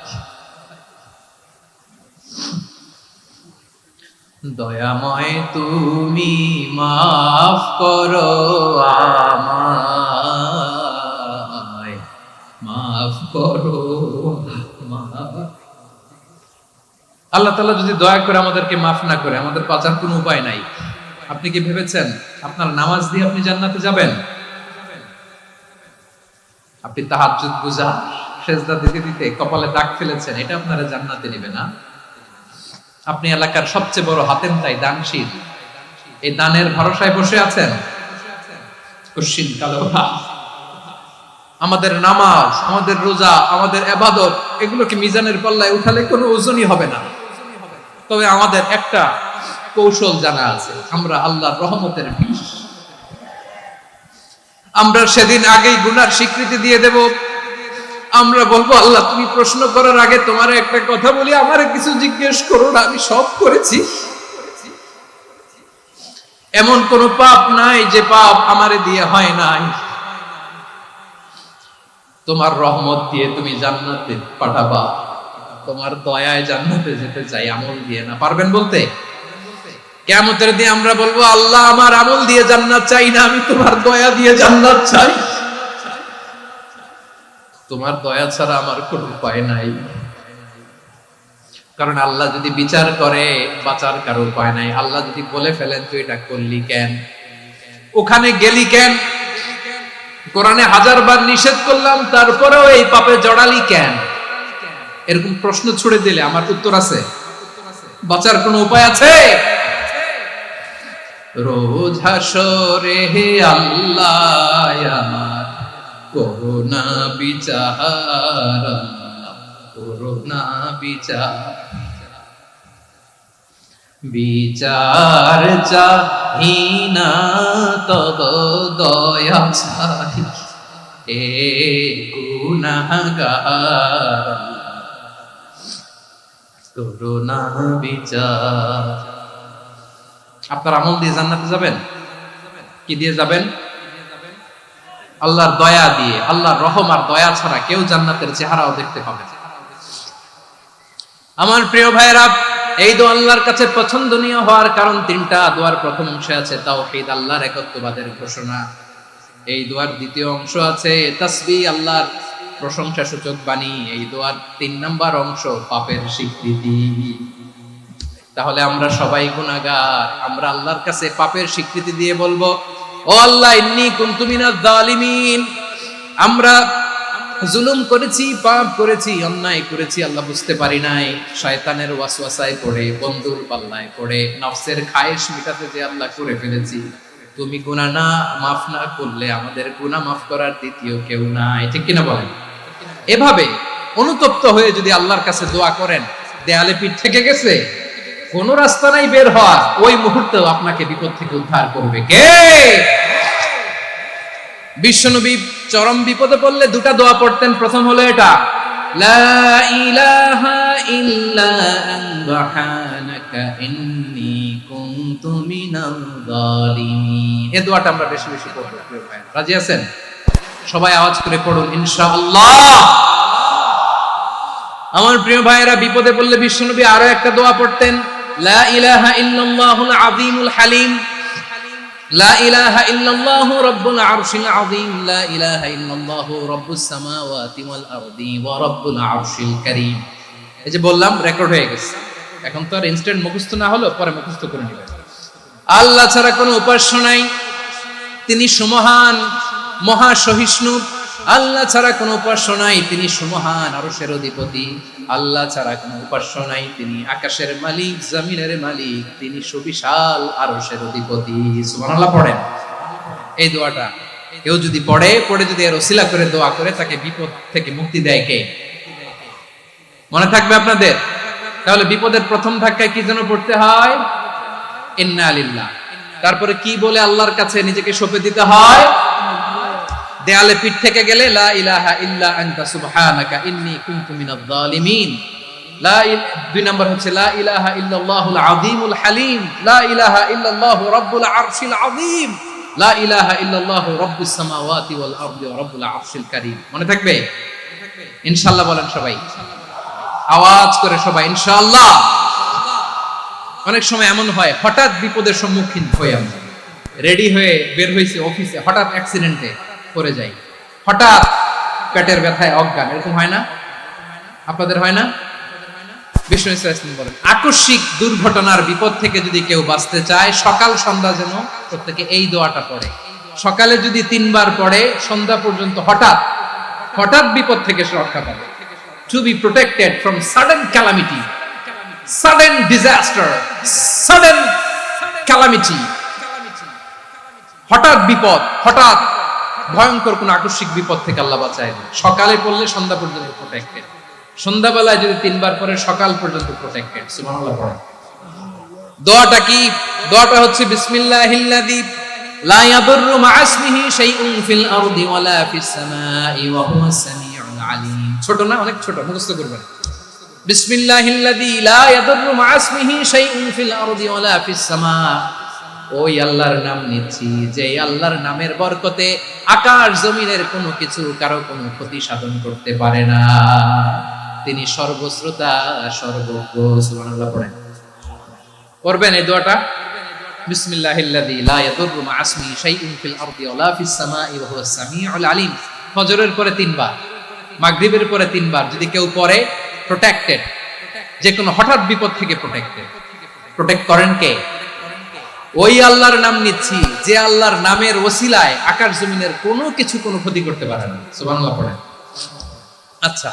দয়াময় তুমি মাফ করো আমায়, মাফ করো। আল্লাহ তাআলা যদি দয়া করে আমাদেরকে মাফ না করে, আমাদের বাঁচার কোনো উপায় নাই। আপনি কি ভেবেছেন আপনার নামাজ দিয়ে আপনি জান্নাতে যাবেন? আপনি তাহাজ্জুদ গুজার, সেজদা দিতে দিতে কপালে দাগ ফেলেছেন, এটা আপনারা জান্নাতে নেবে না? আপনি এলাকার সবচেয়ে বড় হাতেম তাই দানশীল, এই দানের ভরসায় বসে আছেন, কশিন কালো আমাদের নামাজ, আমাদের রোজা, আমাদের ইবাদত, এগুলোকে মিজানের পাল্লায় উঠালে কোনো ওজনই হবে না। তবে আমাদের একটা কৌশল জানা আছে, আমরা আল্লাহর রহমতের বিষ, আমরা সেদিন আগেই গুনার স্বীকৃতি দিয়ে দেব। আমরা বলবো, আল্লাহ তুমি প্রশ্ন করার আগে তোমার একটা কথা বলি, আমারে কিছু জিজ্ঞেস করো না, আমি সব করেছি। এমন কোন পাপ নাই যে পাপ আমারে দিয়ে হয় নাই। তোমার রহমত দিয়ে তুমি জান্নাতে পাঠাবা, তোমার দয়ায় জান্নাতে যেতে চাই, আমল দিয়ে না। পারবেন বলতে? কিয়ামতের দিন আমরা বলবো, আল্লাহ আমার আমল দিয়ে জান্নাত চাই না, আমি তোমার দয়া দিয়ে জান্নাত চাই। তোমার দয়া ছাড়া আমার কোনো উপায় নাই। কারণ আল্লাহ যদি বিচার করে, বাঁচার কারো উপায় নাই। আল্লাহ যদি বলে ফেলেন তুই এটা করলি কেন, ওখানে গেলি কেন, কোরআনে 1000 বার নিষেধ করলাম তারপরেও এই পাপে জড়ালি কেন, এরকম প্রশ্ন ছুড়ে দিলে আমার উত্তর আছে? বাঁচার কোনো উপায় আছে? রোজ হাসরে হে আল্লাহ আমার করুণা বিচার, করুণা বিচার, বিচার চাহি না তব দয়া চাহি, এ গুনাহগার করুণা বিচার। আপনার আমল দিয়ে জান্নাতে যাবেন? কি দিয়ে যাবেন? আল্লাহর দয়া দিয়ে। আল্লাহর রহম আর দয়া ছাড়া কেউ জান্নাতের চেহারাও দেখতে পাবে না। আমার প্রিয় ভাইরা, এই দোয়া আল্লাহর কাছে পছন্দনীয় হওয়ার কারণ তিনটা। দোয়ার প্রথম অংশে আছে তাওহীদ, আল্লাহর একত্ববাদের ঘোষণা। এই দোয়ার দ্বিতীয় অংশ আছে তাসবিহ, আল্লাহর প্রশংসা সূচক বাণী। এই দোয়ার 3 নাম্বার অংশ পাপের স্বীকৃতি। তাহলে আমরা সবাই গুনাহগার, আমরা আল্লাহর কাছে পাপের স্বীকৃতি দিয়ে বলবো, ও আল্লাহ ইন্নী কুনতু মিনাজ জালিমিন, আমরা জুলুম করেছি, পাপ করেছি, অন্যায় করেছি, আল্লাহ বুঝতে পারি নাই, শয়তানের ওয়াসওয়াসায় পড়ে, বন্ধুর পাল্লায় পড়ে, নফসের খায়েশ মিটাতে যে আল্লাহ করে ফেলেছি। তুমি গুনাহ না মাফ না করলে আমাদের গুনাহ মাফ করার দ্বিতীয় কেউ নাই। ঠিক কিনা বলেন? এভাবে অনুতপ্ত হয়ে যদি আল্লাহর কাছে দোয়া করেন, দেয়ালে পিঠ থেকে গেছে, কোন রাস্তা নাই বের হওয়ার, ওই মুহূর্তেও আপনাকে বিপদ থেকে উদ্ধার করবে কে? বিশ্বনবী চরম বিপদে পড়লে দুটা দোয়া পড়তেন। প্রথম হলো এটা, লা ইলাহা ইল্লা আনতা সুবহানাকা ইন্নী কুনতু মিনাল জালিমিন। এই দোয়াটা আমরা বেশি বেশি পড়ব। রাজি আছেন? সবাই আওয়াজ করে পড়ুন ইনশাআল্লাহ। আমার প্রিয় ভাইয়েরা, বিপদে পড়লে বিশ্বনবী আরো একটা দোয়া পড়তেন, লা ইলাহা ইল্লাল্লাহুল আযীমুল হালিম, লা ইলাহা ইল্লাল্লাহু রাব্বুল আরশিল আযীম, লা ইলাহা ইল্লাল্লাহু রাব্বুস সামাওয়াতি ওয়াল আরদি ওয়া রাব্বুল আরশিল কারীম। এই যে বললাম, রেকর্ড হয়ে গেছে। এখন তো আর ইনস্ট্যান্ট মুখস্থ না হলো, পরে মুখস্থ করে নেবেন। আল্লাহ ছাড়া কোনো উপাস্য নাই, তিনি সুমহান, মহা সহিষ্ণু। আল্লাহ ছাড়া কোনো উপাস্য নাই, তিনি সুমহান, আরশের অধিপতি। আল্লাহ ছাড়া কোনো উপাস্য নাই, তিনি আকাশের মালিক, জমিনের মালিক, তিনি সুবিশাল, আরশের অধিপতি। সুবহানাল্লাহ পড়েন। এই দোয়াটা কেউ যদি পড়ে যদি এর ওসিলা করে দোয়া করে, তাকে বিপদ থেকে মুক্তি দেয় কে? মনে থাকবে আপনাদের? তাহলে বিপদের প্রথম ধাক্কায় কি যেন পড়তে হয়? ইন্না লিল্লাহ। তারপরে কি বলে আল্লাহর কাছে নিজেকে সঁপে দিতে হয়? দেয়ালে পিঠ থেকে গেলে লা ইলাহা ইল্লা আনতা সুবহানাকা ইন্নী কুনতু মিনাজ জালিমিন। 2 নাম্বার হচ্ছে লা ইলাহা ইল্লাল্লাহুল আযীমুল হালিম, লা ইলাহা ইল্লাল্লাহু রাব্বুল আরশিল আযীম, লা ইলাহা ইল্লাল্লাহু রাব্বুস সামাওয়াতি ওয়াল আরদি ওয়া রাব্বুল আরশিল কারীম। মনে থাকবে? ইনশাআল্লাহ বলেন সবাই, আওয়াজ করে সবাই ইনশাআল্লাহ। অনেক সময় এমন হয়, হঠাৎ বিপদের সম্মুখীন হয়ে আমরা রেডি হয়ে বের হইছি অফিসে, হঠাৎ অ্যাক্সিডেন্টে পড়ে যাই, হঠাৎ পেটের ব্যথায় অজ্ঞান, এরকম হয় না? আপনাদের হয় না? বিষ্ণু ইসলাম বলেন, আকস্মিক দুর্ঘটনার বিপদ থেকে যদি কেউ বাঁচতে চায়, সকাল সন্ধ্যা যেন প্রত্যেকে এই দোয়াটা পড়ে। সকালে যদি 3 বার পড়ে, সন্ধ্যা পর্যন্ত হঠাৎ হঠাৎ বিপদ থেকে সে রক্ষা পাবে। To be protected from sudden calamity, sudden disaster, sudden calamity, হঠাৎ বিপদ, হঠাৎ ভয়ঙ্কর কোন আকস্মিক বিপদ থেকে আল্লাহ বাঁচায় দেয়। সকালে পড়লে সন্ধ্যা পর্যন্ত প্রোটেক্টেড, সন্ধ্যাবেলায় যদি 3 বার পরে সকাল পর্যন্ত প্রোটেক্টেড। সুবহানাল্লাহ পড়েন। দোয়াটা কি? দোয়াটা হচ্ছে বিসমিল্লাহিল্লাযী লা ইয়াদুররু মা ইসমিহি শাইউন ফিল আরদি ওয়ালা ফিস সামাই ওয়া হুয়াস সামিউল আলীম। ছোট না, অনেক ছোট, মুখস্থ করবেন। বিসমিল্লাহিল্লাযী লা ইয়াদুররু মা ইসমিহি শাইউন ফিল আরদি ওয়ালা ফিস সামা। ওই আল্লাহর নাম নিচ্ছি যে আল্লাহর নামের বরকতে আকাশ জমিনের কোনো কিছু কারো কোনো ক্ষতি সাধন করতে পারে না। তিনি সর্বশ্রোতা, সর্বজ্ঞ। সুবহানাল্লাহ পড়েন। পড়বেন এই দোয়াটা, বিসমিল্লাহিল্লাযী লা ইয়াদুররু মা ইসমিহি শাইউন ফিল আরদি ওয়ালা ফিস সামাই ওয়া হুয়াস সামিউল আলীম। ফজরের পরে 3 বার, মাগরিবের পরে 3 বার যদি কেউ পড়ে, প্রোটেক্টেড, যে কোনো হঠাৎ বিপদ থেকে প্রোটেক্টেড। প্রোটেক্ট করেন কে? ওই আল্লাহর নাম নিচ্ছি যে আল্লাহর নামের ওসিলায় আকাশ জমিনের কোনো কিছু কোনো ক্ষতি করতে পারে না। সুবহানাল্লাহ পড়েন। আচ্ছা,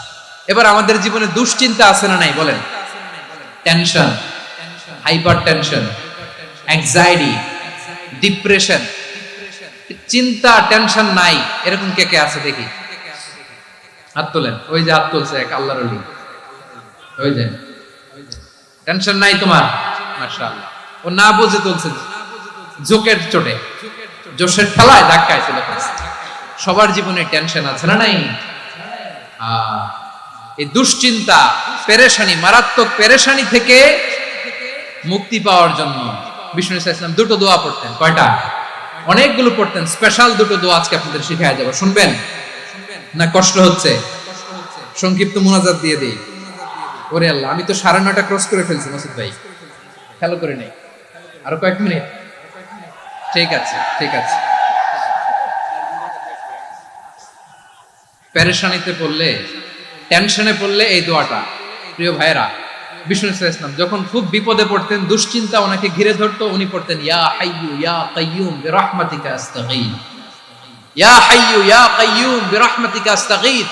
এবার আমাদের জীবনে দুশ্চিন্তা আছে না নাই বলেন? Tension, hyper tension, anxiety, depression, চিন্তা, টেনশন নাই এরকম কে কে আছে দেখি? হাত তোলেন। ওই যে হাত তুলছে এক আল্লাহর ওলি, ওই যে। টেনশন নাই তোমার? মাশাআল্লাহ। ও না বুঝে তুলছে, জোকের চোটে, জোশের ঠেলায় ধাক্কায় চলে গেছে। সবার জীবনে টেনশন আছে না নাই? এই দুশ্চিন্তা, পেরেশানি, মারাত্মক পেরেশানি থেকে মুক্তি পাওয়ার জন্য বিষ্ণু ইসলাম 2টো দোয়া পড়তেন। কয়টা? অনেকগুলো পড়তেন। স্পেশাল 2টো দোয়া আজকে আপনাদের শিখায় যাব। শুনবেন না? কষ্ট হচ্ছে? সংক্ষিপ্ত মুনাজাত দিয়ে দেই। ওরে আল্লাহ, আমি তো 9:30 ক্রস করে ফেলছি মাসুদ ভাই, খেয়াল করে নেই। আরো কয়েক মিনিট? ঠিক আছে, ঠিক আছে। পেরেশানিতে পড়লে, টেনশনে পড়লে এই দোয়াটা, প্রিয় ভাইরা, বিষ্ণু ইসলাম যখন খুব বিপদে পড়তেন, দুশ্চিন্তা ওনাকে ঘিরে ধরতো, উনি পড়তেন ইয়া হাইয়ু ইয়া কাইয়ুম বিরহমাতিকা আস্তাগীথ, ইয়া হাইয়ু ইয়া কাইয়ুম বিরহমাতিকা আস্তাগীথ,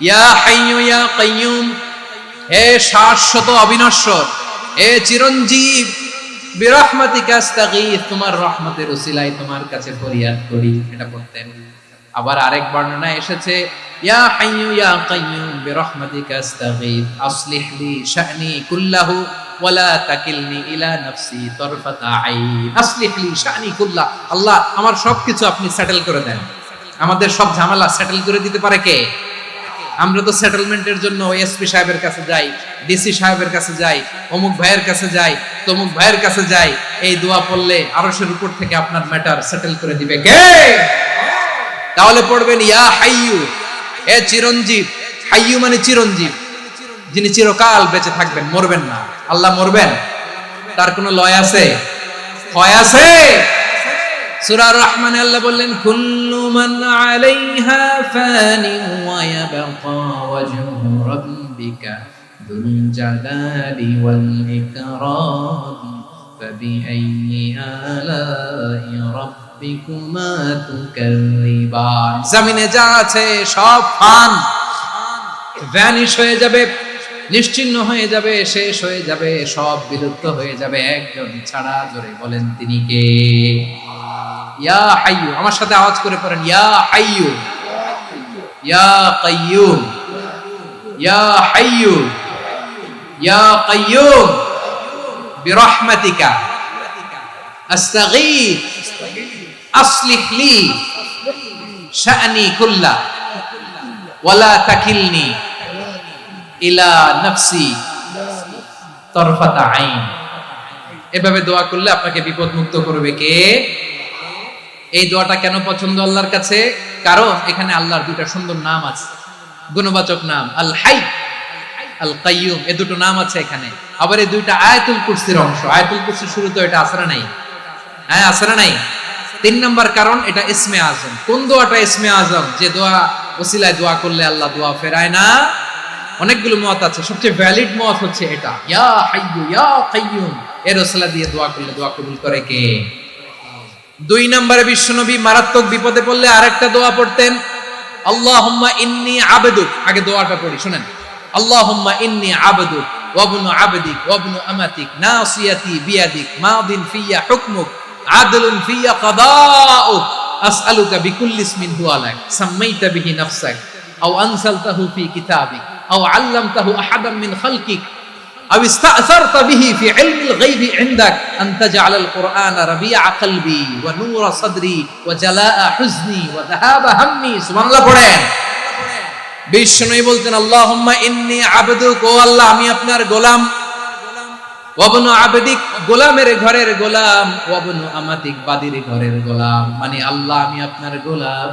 ইয়া হাইয়ু ইয়া কাইয়ুম, হে শাশ্বত অবিনশ্বর, হে চিরঞ্জীব, বিরহমাতিকা আস্তাগীথ, তোমার রহমতের উসিলায় তোমার কাছে ফরিয়াদ করি। এটা পড়তেন। আবার আরেক বর্ণনায় এসেছে ইয়া হাইয়ু ইয়া কাইয়ুম বিরহমাতিকা আস্তাগীথ আসলিহ লি শা'নি কুল্লাহু ওয়া লা তাকিলনি ইলা নাফসি তারফাতা আইন। আসলিহ লি শা'নি কুল্লাহ, আল্লাহ আমার সবকিছু আপনি সেটেল করে দেন। আমাদের সব ঝামেলা সেটেল করে দিতে পারে কে? আমরা তো সেটেলমেন্টের জন্য এসপি সাহেবের কাছে যাই, ডিসি সাহেবের কাছে যাই, অমুক ভাইয়ের কাছে যাই, তমুক ভাইয়ের কাছে যাই। এই দোয়া পড়লে আরশের উপর থেকে আপনার ম্যাটার সেটেল করে দিবে কে? তাহলে পড়বেন ইয়া হাইয়ু, হে চিরঞ্জীব। হাইয়ু মানে চিরঞ্জীব, যিনি চিরকাল বেঁচে থাকবেন, মরবেন না। আল্লাহ মরবেন? তার কোনো লয় আছে? হয় আছে? সূরা আর-রহমানে আল্লাহ বললেন কুল্লু মান আলাইহা ফানি ওয়া ইয়াবকা ওয়াজহু রাব্বিকা যুল জালালি ওয়াল ইকরাম ফাবিআইয়ি আলাই রাব্বিকুমা তুকাযিবান। জমিনে যা আছে সব ফান, ভ্যানিশ হয়ে যাবে, নিশ্চিহ্ন হয়ে যাবে, শেষ হয়ে যাবে, সব বিলুপ্ত হয়ে যাবে, একজন ছাড়া। জোরে বলেন তিনি কে? ইয়া হাইয়ু। আমার সাথে আওয়াজ করে পড়েন ইয়া হাইয়ু ইয়া কাইয়ুম ইয়া হাইয়ু ইয়া কাইয়ুম বিরহমাতিকা আস্তাগীথ আসলিহ লি শা'নি কুল্লা ওয়া লা তাকিলনি ইলা নাফসি তারফাতা আইন। এভাবে দোয়া করলে আপনাকে বিপদ মুক্ত করবে কে? এই দোয়াটা কেন পছন্দ আল্লাহর কাছে? কারণ এখানে আল্লাহর 2টা সুন্দর নাম আছে, গুণবাচক নাম, আল হাই, আল কাইয়ুম। এই 2টো নাম আছে এখানে। আবার এই 2টা আয়াতুল কুরসির অংশ। আয়াতুল কুরসির শুরুতে এটা আছে না নাই? হ্যাঁ, আছে না নাই? 3 নাম্বার কারণ এটা ইসমে আজম। কোন দোয়াটা ইসমে আজম? যে দোয়া ওসিলায় দোয়া করলে আল্লাহ দোয়া ফেরায় না। অনেকগুলো মত আছে, সবচেয়ে ভ্যালিড মত হচ্ছে এটা, ইয়া হাইয়ু ইয়া কাইয়ুম। এর ওসিলা দিয়ে দোয়া করলে দোয়া কবুল করে কে? 2 নম্বরে বিশ্বনবী মারাত্মক বিপদে পড়লে আরেকটা দোয়া পড়তেন, আল্লাহুম্মা ইন্নী আবদুক, আগে দোয়াটা পড়ি শুনেন। আল্লাহুম্মা ইন্নী আবদুক ওয়া ইবনু আবদিক ওয়া ইবনু আমাতিক নাসিয়াতি বিয়াদিক মাদিন ফিয়া হুকমুক আদলুন ফিয়া কাদাউক আসআলুকা বিকুল্লি ইসমিন হুয়া লাক সাম্মাইতা বিহি নাফসাক আও আনসালতাহু ফি কিতাবিক আও আল্লামতাহু আহাদাম মিন খালকিক আও ইস্তা'সারতা বিহি ফি ইলমিল গায়বি ইনদাক আন তাজআলাল কুরআনা রাবিআ কলবি ওয়া নূরা সাদরি ওয়া জালাআ হুজনি ওয়া যাহাবা হাম্মি। সুবহানাল্লাহ পড়েন। বিষ্ণুই বলতেন আল্লাহুম্মা ইন্নী আবদুক, ও আল্লাহ আমি আপনার গোলাম, ওয়া ইবনু আবদিক গোলামের ঘরের গোলাম, ওয়া ইবনু আমাতিক বাদির ঘরের গোলাম। মানে আল্লাহ আমি আপনার গোলাম,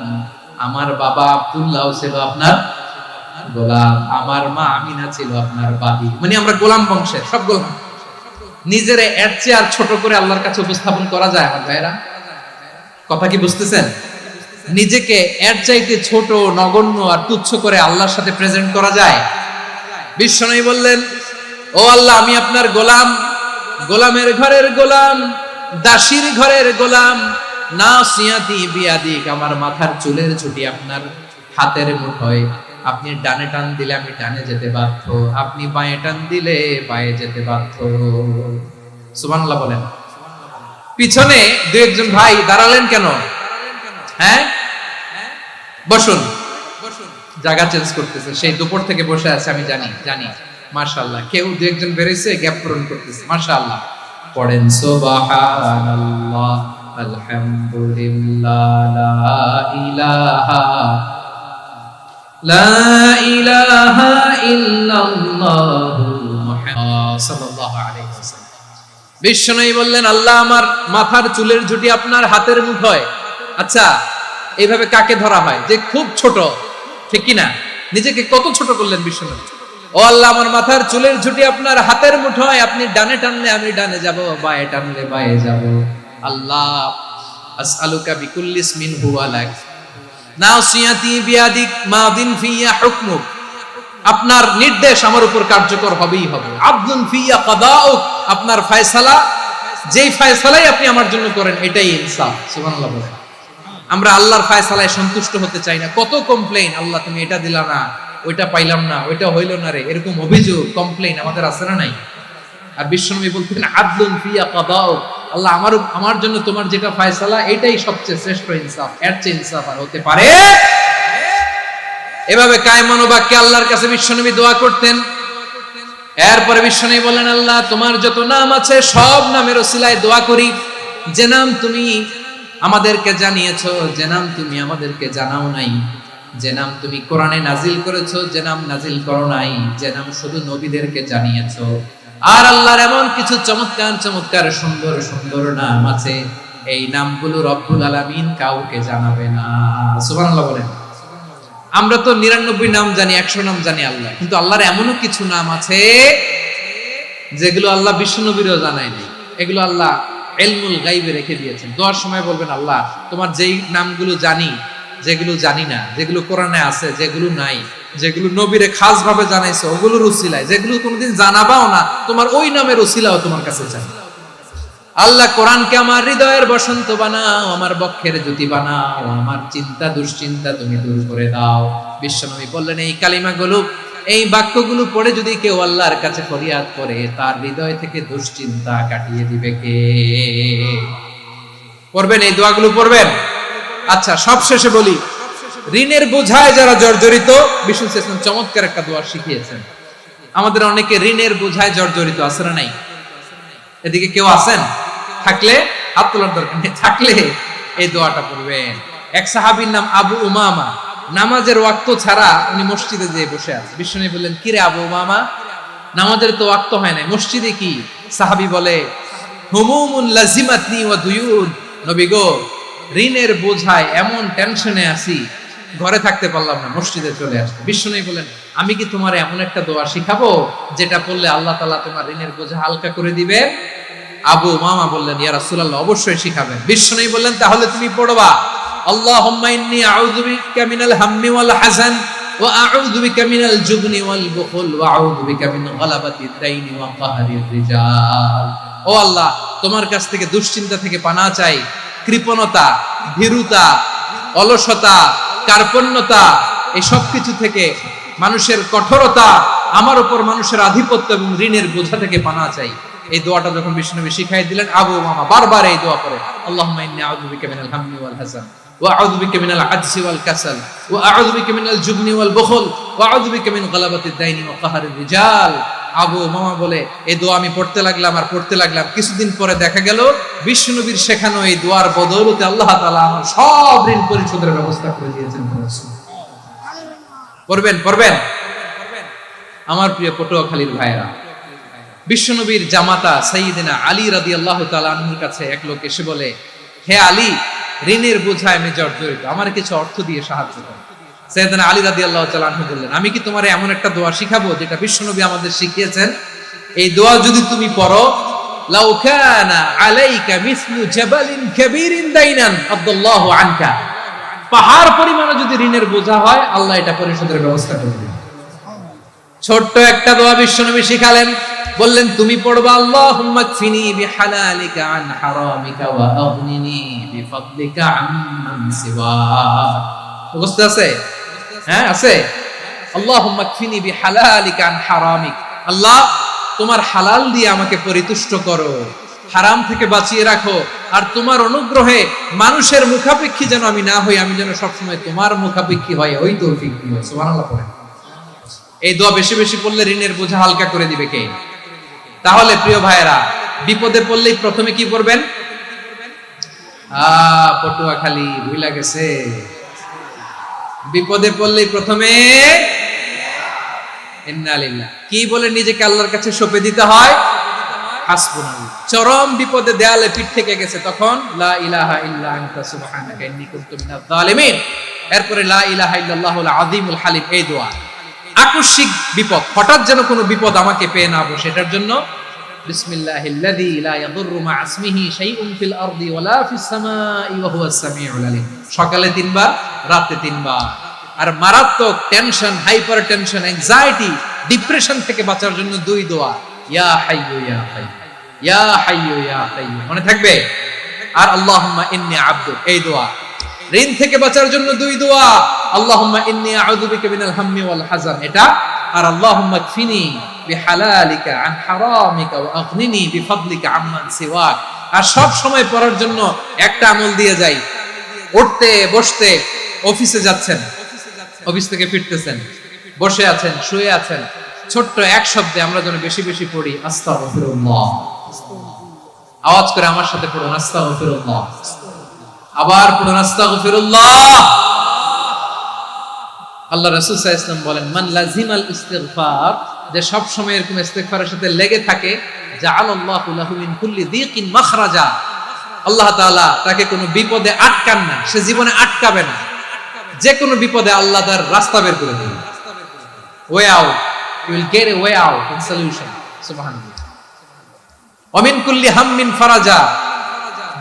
আমার বাবা আব্দুল্লাহ ছিল আপনার গোলাম, আমার মা আমিনা ছিল আপনার বাদী। মানে আমরা গোলাম বংশের সব গোলাম। নিজের এর চেয়ে আর ছোট করে আল্লাহর কাছে উপস্থাপন করা যায় আমার ভাইরা? কথা কি বুঝতেছেন? নিজেকে এর চাইতে ছোট নগণ্য আর তুচ্ছ করে আল্লাহর সাথে প্রেজেন্ট করা যায়? বিশ্বনবী বললেন ও আল্লাহ আমি আপনার গোলাম, গোলামের ঘরের গোলাম, দাসীর ঘরের গোলাম, নাসিয়াতি বিয়াদিক আমার মাথার চুলের ছুটি আপনার হাতের মুঠোয়, আপনি ডানে টান দিলে আমি ডানে যেতে বাধ্য, আপনি বাঁয়ে টান দিলে বাঁয়ে যেতে বাধ্য। সুবহানাল্লাহ বলেন। পিছনে দুই একজন ভাই দাঁড়ালেন কেন? হ্যাঁ বসুন, জায়গা চেঞ্জ করতেছে, সেই দুপুর থেকে বসে আছে আমি জানি জানি। মাশাআল্লাহ, কেউ দুই একজন বেরিয়েছে গ্যাপ পূরণ করতেছে। মাশাআল্লাহ পড়েন সুবহানাল্লাহ আলহামদুলিল্লাহ লা ইলাহা ইল্লাল্লাহু মুহাম্মাদুর সাল্লাল্লাহু আলাইহি ওয়াসাল্লাম। বিশ্বনবী বললেন আল্লাহ আমার মাথার চুলের ঝুঁটি আপনার হাতের মুঠোয়। আচ্ছা এইভাবে কাকে ধরা হয়? যে খুব ছোট, ঠিক কি না? নিজেকে কত ছোট করলেন বিশ্বনবী। ও আল্লাহ আমার মাথার চুলের ঝুঁটি আপনার হাতের মুঠোয়, আপনি ডানে টানলে আমি ডানে যাব, বাঁয়ে টানলে বাঁয়ে যাব। আল্লাহ আসআলুকা বিকুল্লি ইসমিন হুয়া লাক নাসিয়াতি বিয়াদিক মাদিন ফিয়া হুকমুক, আপনার নির্দেশ আমার উপর কার্যকর হবেই হবে। আদলুন ফিয়া কাদাউক, আপনার ফয়সালা, যেই ফয়সালাই আপনি আমার জন্য করেন এটাই ইনসাফ। সুবহানাল্লাহ বলেন। আমরা আল্লাহর ফয়সালায় সন্তুষ্ট হতে চাই না। কত কমপ্লেইন, আল্লাহ তুমি এটা দিলা না, ওইটা পাইলাম না, ওইটা হইল না রে, এরকম অভিযোগ কমপ্লেইন আমাদের আছে না নাই? আর বিশ্বনবী বলতেন আদলুন ফিয়া কাদাউক, আল্লাহ আমার জন্য তোমার যেটা ফয়সালা এটাই সবচেয়ে শ্রেষ্ঠ ইনসাফ, এর চেয়ে ইনসাফ আর হতে পারে? এভাবে কায়মান বাক্যে আল্লাহর কাছে বিশ্বনবী দোয়া করতেন। এরপরে বিশ্বনবী বলেন আল্লাহ তোমার যত নাম আছে সব নামের ওসিলায় দোয়া করি, যে নাম তুমি আমাদেরকে জানিয়েছো, যে নাম তুমি আমাদেরকে জানাও নাই, যে নাম তুমি কোরআনে নাজিল করেছো, যে নাম নাজিল করো নাই, যে নাম শুধু নবীদেরকে জানিয়েছো। আর আল্লাহর এমন কিছু চমৎকার চমৎকার সুন্দর সুন্দর নাম আছে, এই নামগুলো রব্বুল আলামিন কাউকে জানাবে না। সুবহানাল্লাহ বলেন। আমরা তো 99 নাম জানি, 100 নাম জানি আল্লাহ, কিন্তু আল্লাহর এমনও কিছু নাম আছে যেগুলো আল্লাহ বিশ্বনবীরও জানায় নাই। এগুলো আল্লাহ ইলমুল গায়বে রেখে দিয়েছেন। দোয়ার সময় বলবেন আল্লাহ তোমার যেই নামগুলো জানি, যেগুলো জানি না, যেগুলো কোরআনে আছে, যেগুলো নাই, যেগুলো নবীরে খাস ভাবে জানাইছো ওগুলোর উসিলায়, যেগুলো কোনোদিন জানাবাও না তোমার ওই নামের উসিলাও তোমার কাছে চাই। আল্লাহ কোরআনকে আমার হৃদয়ের বসন্ত বানাও, আমার বক্ষের জ্যোতি বানাও, আমার চিন্তা দুশ্চিন্তা তুমি দূর করে দাও। বিশ্বনবী বললেন এই কালিমাগুলো, এই বাক্যগুলো পড়ে যদি কেউ আল্লাহর কাছে ফরিয়াদ করে তার হৃদয় থেকে দুশ্চিন্তা কাটিয়ে দিবে কে? পড়বেন এই দোয়াগুলো পড়বেন। আচ্ছা সবশেষে বলি, ঋণের বোঝায় যারা জর্জরিত, বিষ্ণু ইসলাম চমৎকার একটা দোয়া শিখিয়েছেন। আমাদের অনেকে ঋণের বোঝায় জর্জরিত আছে না নাই? এদিকে কেউ আছেন? থাকলে হাত তোলার দরকার নেই, থাকলে এই দোয়াটা পড়বেন। এক সাহাবীর নাম আবু উমামা, নামাজের ওয়াক্ত ছাড়া উনি মসজিদে যেয়ে বসে আছে। বিশ্বনবী বললেন কি রে আবু উমামা, নামাজের তো ওয়াক্ত হয় না, মসজিদে কি? সাহাবী বলে হুমুমুন লাজিমাতনি ওয়া দুয়ুন, নবী গো ঋণের বোঝায় এমন টেনশনে আছি, ঘরে থাকতে পারলাম না, মসজিদে চলে আসতে। বিশ্বনবী বলেন আমি কি তোমার এমন একটা দোয়া শিখাবো যেটা পড়লে আল্লাহ তাআলা তোমার ঋণের বোঝা হালকা করে দিবে? আবু উমামা বললেন ইয়া রাসূলুল্লাহ অবশ্যই শিখাবেন। বিশ্বনবী বললেন তাহলে তুমি পড়বা আল্লাহুম্মা ইন্নী আউযু বিকা মিনাল হাম্মি ওয়াল হাযান ওয়া আউযু বিকা মিনাল জুবনি ওয়াল বুখল ওয়া আউযু বিকা মিন গালাবাতিদ দাইনি ওয়া কাহরির রিজাল। ও আল্লাহ তোমার কাছ থেকে দুশ্চিন্তা থেকে পানাহ চাই, কৃপণতা, ভীরুতা, অলসতা, কার্পণ্যতা, এই সব কিছু থেকে, মানুষের কঠোরতা, আমার উপর মানুষের আধিপত্য এবং ঋণের বোঝা থেকে পানা চাই। এই দোয়াটা যখন বিশ্বনবী শিখাই দিলেন, আবু মামা বারবার এই দোয়া করে, আল্লাহুম্মা ইন্নী আউযু বিকা মিনাল হাম্মি ওয়াল হাযান ওয়া আউযু বিকা মিনাল আজজি ওয়াল কাসাল ওয়া আউযু বিকা মিনাল জুবনি ওয়াল বুখল ওয়া আউযু বিকা মিন গালাবাতিদ দাইনি ওয়া কাহরির রিজাল। আবু মামা বলে এই দোয়া আমি পড়তে লাগলাম। কিছুদিন পরে দেখা গেল বিশ্বনবীর শেখানো এই দোয়ার বদৌলতে আল্লাহ তাআলা আমার সব ঋণ পরিশোধের ব্যবস্থা করে দিয়েছেন। পড়বেন আমার প্রিয় পটুয়াখালীর ভাইরা, বিশ্বনবীর জামাতা সাইয়্যিদিনা আলী রাদিয়াল্লাহু তাআলা আনহুর কাছে এক লোক এসে বলে, হে আলী, ঋণের বোঝায় আমি জর্জরিত, আমার কিছু অর্থ দিয়ে সাহায্য করো। সাইয়্যিদিনা আলী রাদিয়াল্লাহু তাআলা আনহু বললেন, আমি কি তোমারে এমন একটা দোয়া শিখাবো যেটা বিশ্বনবী আমাদের শিখিয়েছেন? এই দোয়া যদি তুমি পড়ো, লাউ কানা আলাইকা মিসলু জাবালিন কাবীরিন দাইনান আব্দুল্লাহু আনকা, পাহাড় পরিমাণে যদি ঋণের বোঝা হয়, আল্লাহ এটা পরিশোধের ব্যবস্থা করে দিবেন। ছোট্ট একটা দোয়া বিশ্বনবী শিখালেন, বললেন তুমি পড়বা, আল্লাহুম্মা কফিনি বিহালালিকা আন হারামিকা ওয়া আগনিনি বিফাদলিকা আম্মান সিওয়াক। বুঝতে আছে? হ্যাঁ আছে। আল্লাহুম্মা কফিনি বিহালালিকা আন হারামিক, আল্লাহ তোমার হালাল দিয়ে আমাকে পরিতুষ্ট করো, হারাম থেকে বাঁচিয়ে রাখো, আর তোমার অনুগ্রহে মানুষের মুখাপেক্ষী যেন আমি না হই, আমি যেন সবসময় তোমার মুখাপেক্ষী হয়, ওই তৌফিক দিও। সুবহানাল্লাহ পড়েন। এই দোয়া বেশি বেশি পড়লে ঋণের বোঝা হালকা করে দিবে কে? তাহলে প্রিয় ভাইয়েরা, বিপদে পড়লেই প্রথমে কি করবেন? পটুয়াখালী ভুলা গেছে, বিপদে পড়লেই প্রথমে ইন্না লিল্লাহ কি বলে নিজেকে আল্লাহর কাছে সঁপে দিতে হয়, হাসবুনাল্লাহ। চরম বিপদে দেয়ালে পিঠ থেকে গেছে, তখন লা ইলাহা ইল্লা আনতা সুবহানাকা ইন্নী কুনতু মিনাজ জালিমিন, এরপরে লা ইলাহা ইল্লাল্লাহুল আযীমুল হালিম। এই দোয়া আকস্মিক বিপদ, হঠাৎ যেন কোনো বিপদ আমাকে পেয়ে না বসে, এটার জন্য বিসমিল্লাহিল্লাযী লা ইয়াদুররু মা ইসমিহি শাইউন ফিল আরদি ওয়ালা ফিস সামাই ওয়া হুয়াস সামিউল আলীম। সকালে 3 বার, রাতে 3 বার। আর মারাত্মক tension, hyper tension, anxiety, depression থেকে বাঁচার জন্য 2 দোয়া, ইয়া হাইয়্যু ইয়া কাইয়্যুম, ইয়া হাইয়্যু ইয়া কাইয়্যুম, মনে থাকবে? আর আল্লাহুম্মা ইন্নী আবদুক, এই দোয়া। ঋণ থেকে বাঁচার জন্য 2 দোয়া, আল্লাহুম্মা ইন্নী আউযু বিকা মিনাল হাম্মি ওয়াল হাযান, এটা। আর আল্লাহুম্মা কফিনি বিহালালিকা আন হারামিকা ওয়া আগনিনি বিফাদলিকা আম্মান সিওয়াক। আর সব সময় পড়ার জন্য একটা আমল দিয়ে যাই, উঠতে বসতে, অফিসে যাচ্ছেন, অফিস থেকে ফিরতেছেন, বসে আছেন, শুয়ে আছেন, ছোট্ট এক শব্দে আমরা যেন বেশি বেশি পড়ি আস্তাগফিরুল্লাহ। আওয়াজ করে আমার সাথে পড়ুন, আস্তাগফিরুল্লাহ। আবার পড়ুন, আস্তাগফিরুল্লাহ। আল্লাহ রাসূল সাল্লাল্লাহু আলাইহি ওয়াসাল্লাম বলেন, মান লাজিমাল ইস্তিগফার, যে সব সময় এরকম ইস্তিগফারের সাথে লেগে থাকে, জাআলাল্লাহু লাহু মিন কুল্লি যিকিন মাখরাজা, আল্লাহ তাআলা তাকে কোনো বিপদে আটকান না, সে জীবনে আটকাবে না, যে কোনো বিপদে আল্লাহ তার রাস্তা বের করে দিবেন। Way out, you will get a way out in solution. সুবহানাল্লাহ। ওয়া মিন কুল্লি হাম্মিন ফারাজা,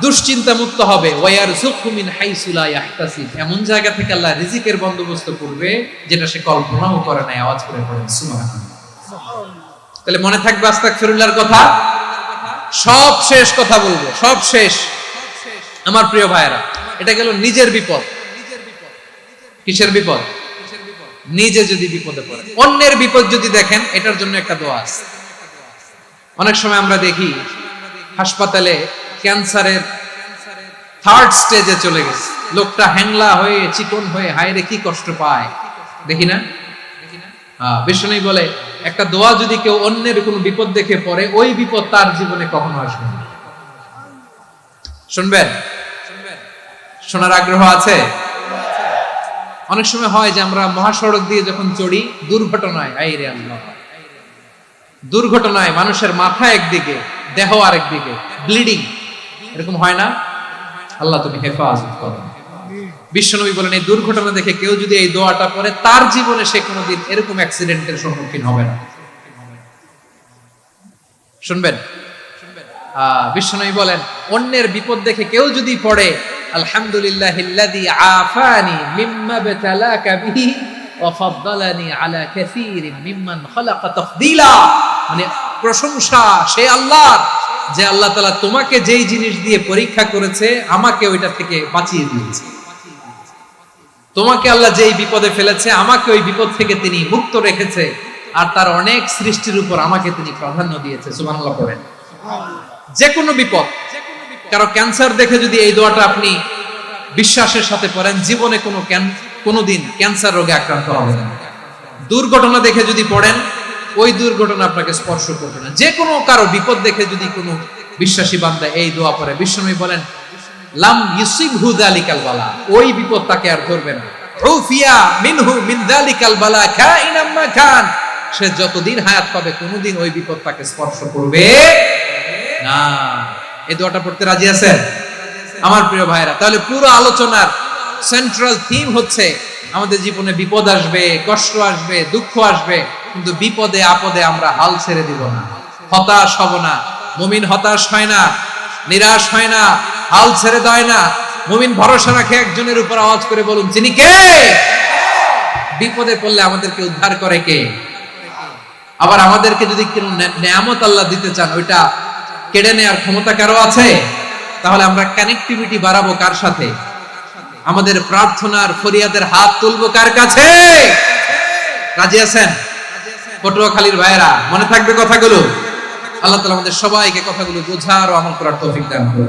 দুশ্চিন্তা মুক্ত হবে। ওয়ায়ারযুকহু মিন হাইসু লা ইয়াহতাসিব, এমন জায়গা থেকে আল্লাহ রিজিকের বন্দোবস্ত করবে যেটা সে কল্পনাও করে নাই। আওয়াজ করে পড়েন সুবহানাল্লাহ। তাহলে মনে থাকবে আস্তাগফিরুল্লাহর কথা। সব শেষ কথা বলবো, সব শেষ আমার প্রিয় ভাইয়েরা। এটা গেল নিজের বিপদ। কিসের বিপদ? নিজে যদি বিপদে পড়ে। অন্যের বিপদ যদি দেখেন, এটার জন্য একটা দোয়া আছে। অনেক সময় আমরা দেখি হাসপাতালে ক্যান্সারের 3rd স্টেজে চলে গেছে, লোকটা হ্যাংলা হয়ে, চিকন হয়ে, হায়রে কি কষ্ট পায়, দেখি না? বিষ্ণু বলে, একটা দোয়া যদি কেউ অন্যের কোনো বিপদ দেখে পড়ে, ওই বিপদ তার জীবনে কখনো আসবে না। শুনবেন? শোনার আগ্রহ আছে? অনেক সময় হয় যে আমরা মহাসড়ক দিয়ে যখন চড়ি, দুর্ঘটনায়, আইরে আল্লাহ, দুর্ঘটনায় মানুষের মাথা একদিকে, দেহ আরেকদিকে, ব্লিডিং, এরকম হয় না? আল্লাহ তুমি হেফাজত করো। বিশ্বনবী বলেন, এই দুর্ঘটনা দেখে কেউ যদি এই দোয়াটা পড়ে, তার জীবনে সে কোনোদিন এরকম অ্যাক্সিডেন্টের সম্মুখীন হবে না। শুনবেন? বিশ্বনবী বলেন, অন্যের বিপদ দেখে কেউ যদি পড়ে, আলহামদুলিল্লাহিল্লাযী আফানি মিম্মা বাতালাকা বিহি ওয়া ফাদ্দালানি আলা কাসীরিন মিম্মান খালাকা তাফদীলা, মানে প্রশংসা সে আল্লাহর, যে আল্লাহ তাআলা তোমাকে যেই জিনিস দিয়ে পরীক্ষা করেছে, আমাকে ওইটা থেকে বাঁচিয়ে দিয়েছে। তোমাকে আল্লাহ যেই বিপদে ফেলেছে, আমাকে ওই বিপদ থেকে তিনি মুক্ত রেখেছে, আর তার অনেক সৃষ্টির উপর আমাকে তিনি প্রাধান্য দিয়েছে। সুবহানাল্লাহ পড়েন। যে কোনো বিপদ, কারো ক্যান্সার দেখে যদি এই দোয়াটা আপনি বিশ্বাসের সাথে পড়েন, জীবনে কোনোদিন ক্যান্সার রোগে আক্রান্ত হবেন না। দুর্ঘটনা দেখে যদি পড়েন, ওই দুর্ঘটনা আপনাকে স্পর্শ করবে না। যে কোনো কারো বিপদ দেখে যদি কোনো বিশ্বাসী বান্দা এই দোয়া পড়ে, বিশ্বনবী বলেন লাম ইউসিবহু যালিকাল বালা, ওই বিপদ তাকে আর ধরবে না। উফিয়া মিনহু মিন যালিকাল বালা কাইনাম মা কান, সে যতদিন হায়াত পাবে কোনোদিন ওই বিপদ তাকে স্পর্শ করবে না। এই দোয়াটা পড়তে রাজি আছেন আমার প্রিয় ভাইরা? তাহলে পুরো আলোচনার সেন্ট্রাল থিম হচ্ছে আমাদের জীবনে বিপদ আসবে, কষ্ট আসবে, দুঃখ আসবে, কিন্তু বিপদে আপদে আমরা হাল ছেড়ে দিব না, হতাশ হব না। মুমিন হতাশ হয় না, নিরাশ হয় না, হাল ছেড়ে দেয় না। মুমিন ভরসা রাখে একজনের উপর। আওয়াজ করে বলুন, যিনি কে? বিপদে পড়লে আমাদেরকে উদ্ধার করে কে? আবার আমাদেরকে যদি কোনো নেয়ামত আল্লাহ দিতে চান, ওইটা কেড়ে নেওয়ার ক্ষমতা কারো আছে? তাহলে আমরা কানেক্টিভিটি বাড়াবো কার সাথে? আমাদের প্রার্থনার ফরিয়াদের হাত তুলবো কার কাছে? রাজি আছেন পটুয়াখালীর ভাইয়েরা? মনে থাকবে কথাগুলো? আল্লাহ তাআলা আমাদের সবাইকে কথাগুলো বোঝার ও আমল করার তৌফিক দান করুন।